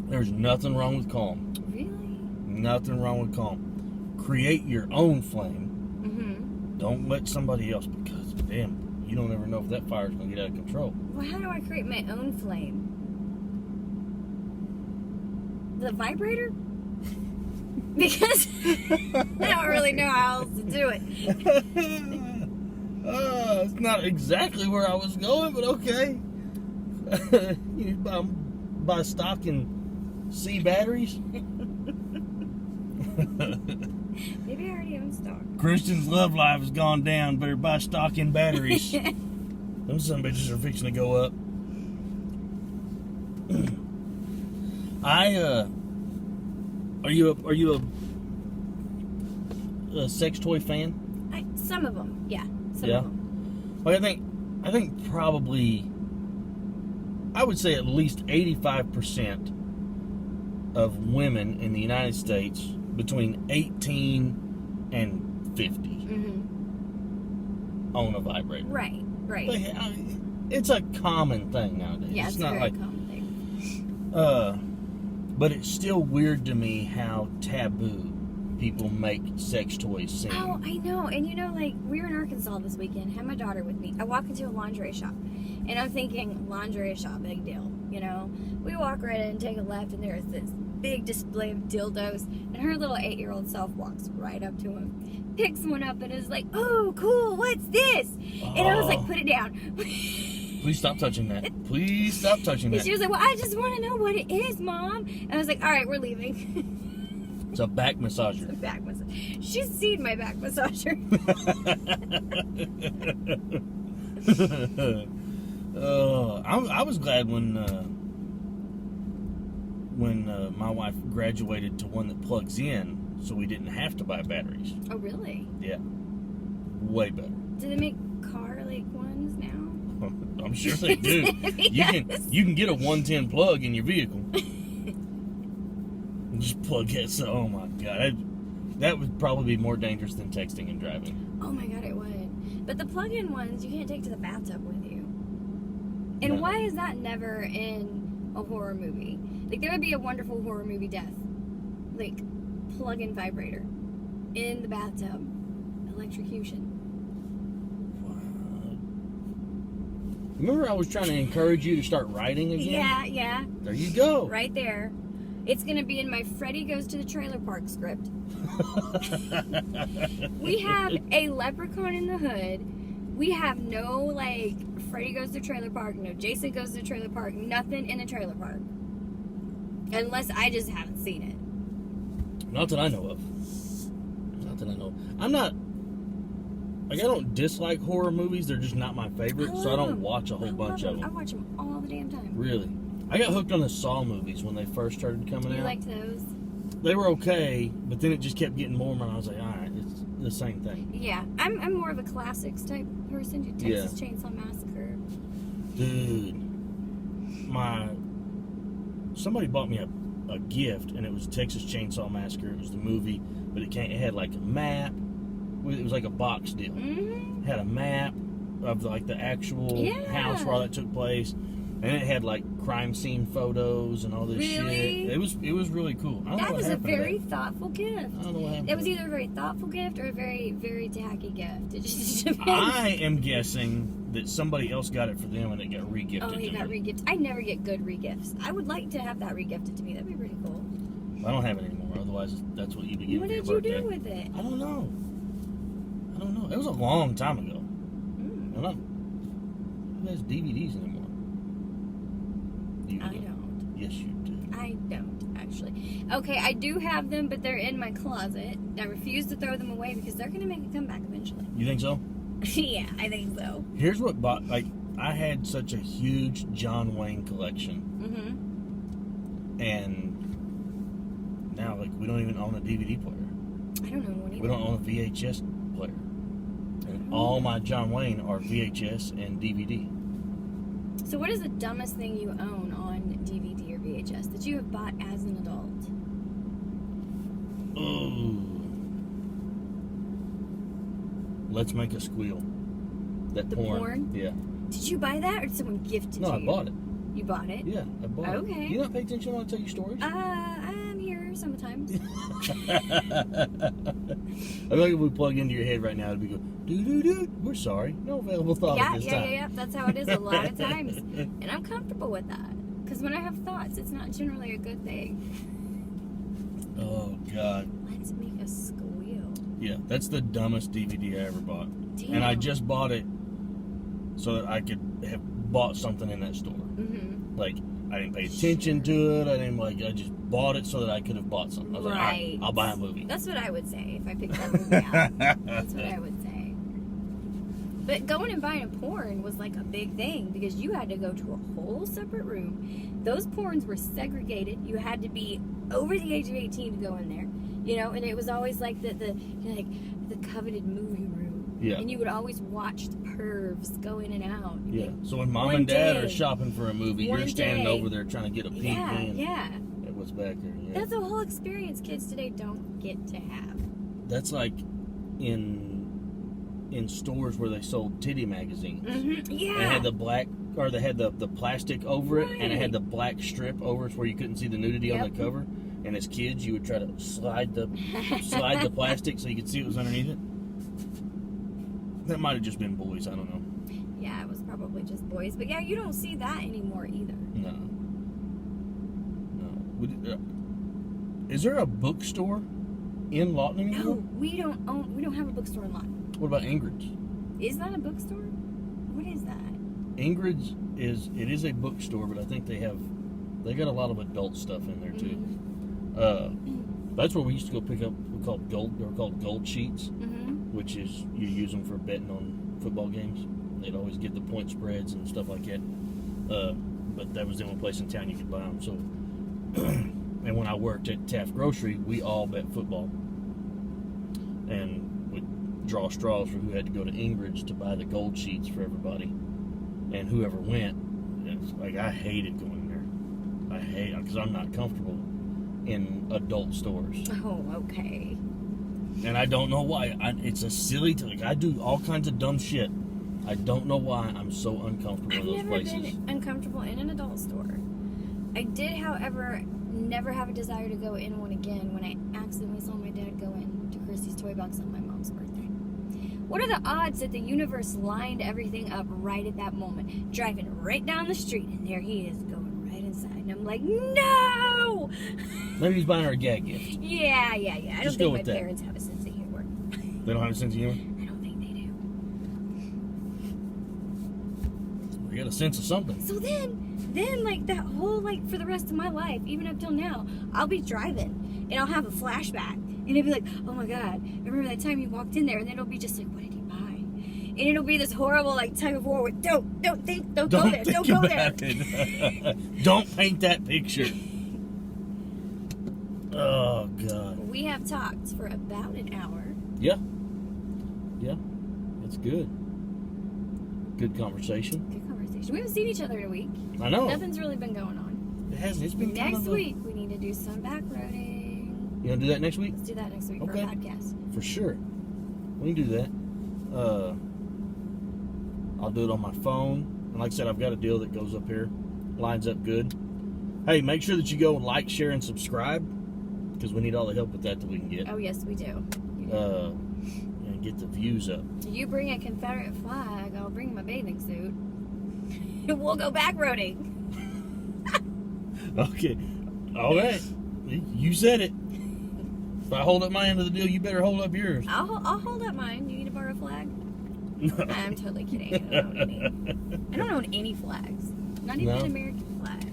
Speaker 1: There's nothing wrong with calm.
Speaker 2: Really?
Speaker 1: Nothing wrong with calm. Create your own flame.
Speaker 2: Mm-hmm.
Speaker 1: Don't let somebody else, because damn, you don't ever know if that fire's gonna get out of control.
Speaker 2: Well, how do I create my own flame? The vibrator? Because I don't really know how else to do it.
Speaker 1: It's not exactly where I was going, but okay. You need to buy stock in C batteries.
Speaker 2: Maybe I already own stock.
Speaker 1: Christian's love life has gone down. Better buy stock in batteries. Them some bitches are fixing to go up. Are you a sex toy fan?
Speaker 2: Some of them, yeah. Some
Speaker 1: Yeah.
Speaker 2: of them.
Speaker 1: Well, I think probably, I would say at least 85% of women in the United States between 18 and 50
Speaker 2: Mm-hmm.
Speaker 1: own a vibrator.
Speaker 2: Right.
Speaker 1: But, it's a common thing nowadays.
Speaker 2: Yeah, it's
Speaker 1: not
Speaker 2: a very
Speaker 1: like,
Speaker 2: common thing.
Speaker 1: but it's still weird to me how taboo people make sex toys seem.
Speaker 2: Oh, I know. And you know, like, we were in Arkansas this weekend, had my daughter with me. I walk into a lingerie shop, and I'm thinking, lingerie shop, big deal, you know? We walk right in, take a left, and there's this big display of dildos, and her little 8-year-old self walks right up to him, picks one up, and is like, oh, cool, what's this? And I was like, put it down.
Speaker 1: Please stop touching that. Please stop touching that.
Speaker 2: She was like, well, I just want to know what it is, Mom. And I was like, all right, we're leaving.
Speaker 1: It's a back massager.
Speaker 2: A back massage. She's seen my back massager.
Speaker 1: I was glad when my wife graduated to one that plugs in, so we didn't have to buy batteries.
Speaker 2: Oh, really?
Speaker 1: Yeah, way better.
Speaker 2: Do they make car-like ones now?
Speaker 1: I'm sure they do.
Speaker 2: Yes.
Speaker 1: You can get a 110 plug in your vehicle. Just plug it. So, oh my god, that would probably be more dangerous than texting and driving.
Speaker 2: Oh my god, it would. But the plug-in ones you can't take to the bathtub with you. And
Speaker 1: No.
Speaker 2: why is that never in a horror movie? Like, there would be a wonderful horror movie death. Like, plug-in vibrator in the bathtub, electrocution.
Speaker 1: Remember, I was trying to encourage you to start writing again.
Speaker 2: Yeah.
Speaker 1: There you go.
Speaker 2: Right there. It's going to be in my Freddy Goes to the Trailer Park script. We have a leprechaun in the hood. We have no, like, Freddy Goes to the Trailer Park, no Jason Goes to the Trailer Park, nothing in the trailer park. Unless I just haven't seen it.
Speaker 1: Not that I know of. I'm not. Like, I don't dislike horror movies. They're just not my favorite, so I don't watch a whole bunch of them.
Speaker 2: I watch them all the damn time.
Speaker 1: Really? I got hooked on the Saw movies when they first started coming out.
Speaker 2: You liked those?
Speaker 1: They were okay, but then it just kept getting more, and I was like, all right, it's the same thing.
Speaker 2: Yeah, I'm more of a classics type person. Texas Chainsaw Massacre.
Speaker 1: Dude, somebody bought me a gift, and it was Texas Chainsaw Massacre. It was the movie, but it had like a map. It was like a box deal.
Speaker 2: Mm-hmm.
Speaker 1: It had a map of like the actual house where all that took place, and it had like crime scene photos and all this shit. It was really cool. I don't know
Speaker 2: That
Speaker 1: what
Speaker 2: was a
Speaker 1: happened to
Speaker 2: very
Speaker 1: that.
Speaker 2: thoughtful gift.
Speaker 1: I don't know what happened.
Speaker 2: It was
Speaker 1: to
Speaker 2: either a very thoughtful gift or a very, very tacky gift. It just depends.
Speaker 1: I am guessing that somebody else got it for them and it got re-gifted.
Speaker 2: Oh, he got re-gifted. I never get good re-gifts. I would like to have that re-gifted to me. That'd be pretty cool.
Speaker 1: I don't have it anymore. Otherwise, that's what you'd be getting
Speaker 2: What
Speaker 1: for your
Speaker 2: did you
Speaker 1: birthday.
Speaker 2: do with it?
Speaker 1: I don't know. It was a long time ago.
Speaker 2: Mm.
Speaker 1: I don't know. Who has DVDs anymore? You
Speaker 2: I don't.
Speaker 1: Yes, you do.
Speaker 2: I don't, actually. Okay, I do have them, but they're in my closet. I refuse to throw them away because they're going to make a comeback eventually.
Speaker 1: You think so?
Speaker 2: Yeah, I think so.
Speaker 1: Here's what I had such a huge John Wayne collection,
Speaker 2: Mm-hmm.
Speaker 1: and now we don't even own a DVD player.
Speaker 2: I don't know one either.
Speaker 1: We don't own a VHS player. And all my John Wayne are VHS and DVD.
Speaker 2: So what is the dumbest thing you own on DVD or VHS that you have bought as an adult?
Speaker 1: Oh. Let's Make a Squeal. That
Speaker 2: The
Speaker 1: porn.
Speaker 2: porn?
Speaker 1: Yeah.
Speaker 2: Did you buy that or did someone gift it
Speaker 1: No,
Speaker 2: to
Speaker 1: I
Speaker 2: you?
Speaker 1: bought it.
Speaker 2: You bought it?
Speaker 1: Yeah, I bought it.
Speaker 2: Okay.
Speaker 1: Do you not pay attention when I tell you stories?
Speaker 2: I'm here sometimes.
Speaker 1: I feel like if we plug into your head right now, it'd be go, doo-doo-doo, we're sorry. No available thought at this time.
Speaker 2: Yeah. That's how it is a lot of times. And I'm comfortable with that. Because when I have thoughts, it's not generally a good thing.
Speaker 1: Oh, God.
Speaker 2: Let's Make a Squeal.
Speaker 1: Yeah, that's the dumbest DVD I ever bought.
Speaker 2: Damn.
Speaker 1: And I just bought it so that I could have bought something in that store.
Speaker 2: Mm-hmm.
Speaker 1: Like, I didn't pay attention to it. I just bought it so that I could have bought something. I was like, all right, I'll buy a movie.
Speaker 2: That's what I would say if I picked that movie out. That's what I would say. But going and buying a porn was like a big thing because you had to go to a whole separate room. Those porns were segregated. You had to be over the age of 18 to go in there. You know, and it was always like the coveted movie room.
Speaker 1: Yeah.
Speaker 2: And you would always watch the pervs go in and out.
Speaker 1: Yeah. So when mom
Speaker 2: One
Speaker 1: and dad
Speaker 2: day.
Speaker 1: are shopping for a movie,
Speaker 2: One
Speaker 1: you're standing
Speaker 2: day.
Speaker 1: over there trying to get a peek in
Speaker 2: Yeah.
Speaker 1: at what's back there. Yeah.
Speaker 2: That's a whole experience kids today don't get to have.
Speaker 1: That's like in stores where they sold titty magazines.
Speaker 2: Mm-hmm. Yeah.
Speaker 1: And it had the black, or they had the plastic over it, and it
Speaker 2: Right.
Speaker 1: had the black strip over it where you couldn't see the nudity on
Speaker 2: Yep.
Speaker 1: the cover. And as kids, you would try to slide the plastic so you could see what was underneath it. That might have just been boys. I don't know.
Speaker 2: Yeah, it was probably just boys. But yeah, you don't see that anymore either.
Speaker 1: No. Is there a bookstore in Lawton
Speaker 2: No,
Speaker 1: anymore?
Speaker 2: we don't have a bookstore in Lawton.
Speaker 1: What about Ingrid's?
Speaker 2: Is that a bookstore? What is that?
Speaker 1: Ingrid's is a bookstore, but I think they got a lot of adult stuff in there too. That's where we used to go pick up. They were called gold sheets,
Speaker 2: Mm-hmm.
Speaker 1: which is you use them for betting on football games. They'd always get the point spreads and stuff like that. But that was the only place in town you could buy them. So, and when I worked at Taft Grocery, we all bet football, and would draw straws for who had to go to Ingrid's to buy the gold sheets for everybody. And whoever went, it's like I hated going there. Because I'm not comfortable in adult stores.
Speaker 2: Oh, okay.
Speaker 1: And I don't know why. It's a silly I do all kinds of dumb shit. I don't know why I'm so uncomfortable
Speaker 2: I've
Speaker 1: in those
Speaker 2: never
Speaker 1: places.
Speaker 2: been uncomfortable in an adult store. I did, however, never have a desire to go in one again when I accidentally saw my dad go in to Christy's Toy Box on my mom's birthday. What are the odds that the universe lined everything up right at that moment? Driving right down the street, and there he is going right inside. And I'm like, no!
Speaker 1: Maybe he's buying her a gag gift.
Speaker 2: Yeah. I
Speaker 1: Just
Speaker 2: don't
Speaker 1: go
Speaker 2: think my
Speaker 1: with that.
Speaker 2: parents have a sense of humor.
Speaker 1: They don't have a sense of humor?
Speaker 2: I don't think they do.
Speaker 1: We got a sense of something.
Speaker 2: So then like that whole, like, for the rest of my life, even up till now, I'll be driving and I'll have a flashback and it'll be like, oh my god, remember that time you walked in there? And then it'll be just like, what did he buy? And it'll be this horrible, like, tug of war with don't go there, don't go there.
Speaker 1: It. Don't paint that picture. Oh god.
Speaker 2: We have talked for about an hour.
Speaker 1: Yeah, that's good. Good conversation.
Speaker 2: Good conversation. We haven't seen each other in a week.
Speaker 1: I know.
Speaker 2: Nothing's really been going on.
Speaker 1: It hasn't. It's been kind
Speaker 2: Next
Speaker 1: of
Speaker 2: week, we need to do some back roading.
Speaker 1: You want to do that next week?
Speaker 2: Let's do that next week for
Speaker 1: Okay.
Speaker 2: a podcast.
Speaker 1: For sure. We can do that. I'll do it on my phone. And like I said, I've got a deal that goes up here. Lines up good. Hey, make sure that you go and like, share, and subscribe. Because we need all the help with that we can get.
Speaker 2: Oh, yes, we do.
Speaker 1: And get the views up.
Speaker 2: You bring a Confederate flag, I'll bring my bathing suit. We'll go back roading.
Speaker 1: Okay. All right. You said it. If I hold up my end of the deal, you better hold up yours.
Speaker 2: I'll hold up mine. You need to borrow a flag? I'm totally kidding. I don't own any flags. Not even an American flag.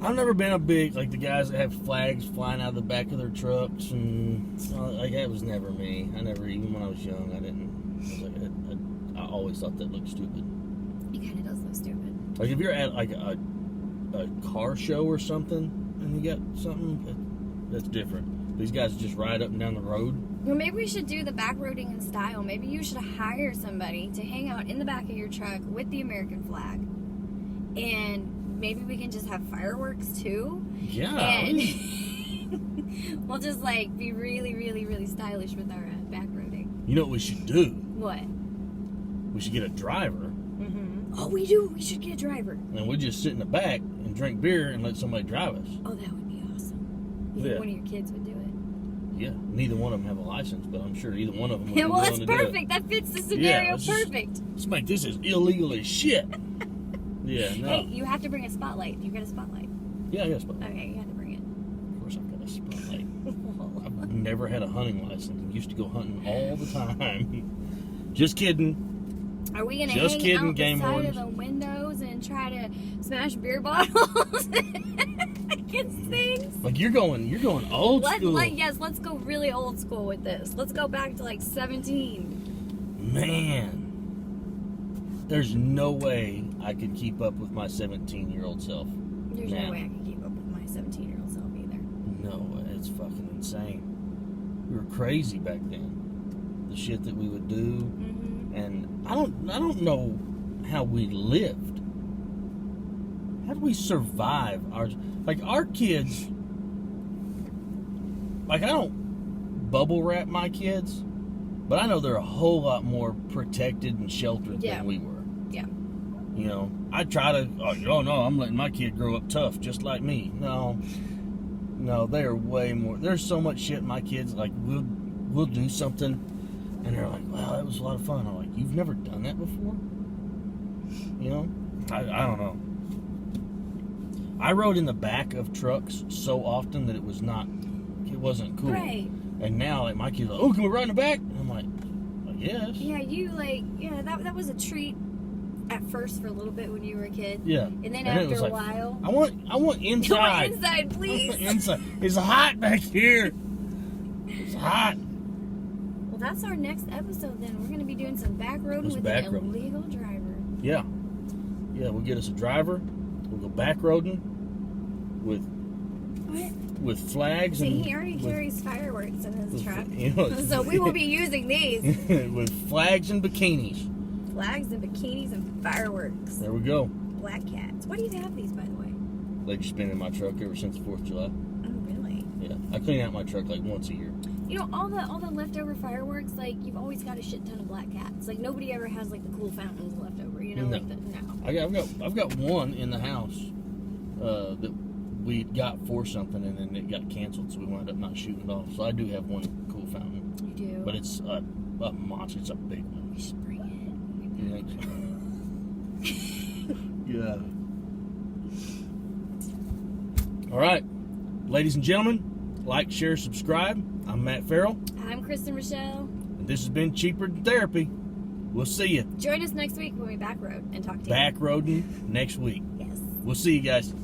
Speaker 1: I've never been a big, like the guys that have flags flying out of the back of their trucks, and like that was never me. I never, even when I was young, I didn't. I always thought that looked stupid.
Speaker 2: It kind of does look stupid.
Speaker 1: Like if you're at like a car show or something, and you got something that's different. These guys just ride up and down the road.
Speaker 2: Well, maybe we should do the back roading in style. Maybe you should hire somebody to hang out in the back of your truck with the American flag, and maybe we can just have fireworks too.
Speaker 1: Yeah.
Speaker 2: And we'll just like be really, really, really stylish with our back roading.
Speaker 1: You know what we should do?
Speaker 2: What?
Speaker 1: We should get a driver.
Speaker 2: Oh, we do. We should get a driver.
Speaker 1: And we just sit in the back and drink beer and let somebody drive us.
Speaker 2: Oh, that would be awesome. You think one of your kids would do it?
Speaker 1: Yeah. Neither one of them have a license, but I'm sure either one of them would
Speaker 2: Yeah, well,
Speaker 1: be
Speaker 2: that's
Speaker 1: willing to
Speaker 2: perfect. That fits the
Speaker 1: Yeah,
Speaker 2: scenario
Speaker 1: let's just-
Speaker 2: perfect.
Speaker 1: Let's make this as illegal as shit. Yeah, no.
Speaker 2: Hey, you have to bring a spotlight. You got a spotlight.
Speaker 1: Yeah, yes, but
Speaker 2: Okay, you have to bring it.
Speaker 1: of course I've got a spotlight. I've never had a hunting license. I used to go hunting all the time. Just kidding.
Speaker 2: Are we gonna
Speaker 1: Just
Speaker 2: hang
Speaker 1: kidding,
Speaker 2: out
Speaker 1: game
Speaker 2: the side
Speaker 1: wardens.
Speaker 2: of the windows and try to smash beer bottles against things?
Speaker 1: Like you're going old school.
Speaker 2: Yes, let's go really old school with this. Let's go back to like 17.
Speaker 1: Man. There's no way I could keep up with my 17-year-old self.
Speaker 2: There's no way I can keep up with my 17-year-old self either.
Speaker 1: No, it's fucking insane. We were crazy back then. The shit that we would do. And I don't know how we lived. How do we survive our kids? Like I don't bubble wrap my kids, but I know they're a whole lot more protected and sheltered than we were.
Speaker 2: Yeah.
Speaker 1: You know, I try to. Oh no, I'm letting my kid grow up tough, just like me. No, they are way more. There's so much shit my kids like. We'll do something. And they're like, wow, that was a lot of fun. I'm like, you've never done that before? You know? I don't know. I rode in the back of trucks so often that it wasn't cool.
Speaker 2: Right.
Speaker 1: And now, like, my kids are like, oh, can we ride in the back? And I'm like yes.
Speaker 2: Yeah, that was a treat at first for a little bit when you were a kid.
Speaker 1: Yeah.
Speaker 2: And then
Speaker 1: it
Speaker 2: after
Speaker 1: was
Speaker 2: a
Speaker 1: like,
Speaker 2: while.
Speaker 1: I want inside.
Speaker 2: Inside, please.
Speaker 1: Inside. It's hot back here. It's hot.
Speaker 2: Well, that's our next episode then. We're going to be doing some back roading with an illegal driver.
Speaker 1: Yeah. Yeah, we'll get us a driver. We'll go back roading with flags.
Speaker 2: See,
Speaker 1: and
Speaker 2: he already carries fireworks in his truck.
Speaker 1: You know,
Speaker 2: So we will be using these.
Speaker 1: with flags and bikinis.
Speaker 2: Flags and bikinis and fireworks.
Speaker 1: There we go.
Speaker 2: Black cats. Why do you have these, by the way?
Speaker 1: They've just been in my truck ever since the 4th of July.
Speaker 2: Oh, really?
Speaker 1: Yeah. I clean out my truck like once a year.
Speaker 2: You know, all the leftover fireworks, like, you've always got a shit ton of black cats. Like, nobody ever has, like, the cool fountains left over, you know?
Speaker 1: No. I've got one in the house that we got for something, and then it got canceled, so we wound up not shooting it off. So I do have one cool fountain.
Speaker 2: You do?
Speaker 1: But it's a monster. It's a big one.
Speaker 2: We should bring it.
Speaker 1: Yeah. All right. Ladies and gentlemen, like, share, subscribe. I'm Matt Farrell.
Speaker 2: I'm Kristen Rochelle.
Speaker 1: And this has been Cheaper Than Therapy. We'll see you.
Speaker 2: Join us next week when we back road and talk to you.
Speaker 1: Back roading next week.
Speaker 2: Yes.
Speaker 1: We'll see you guys.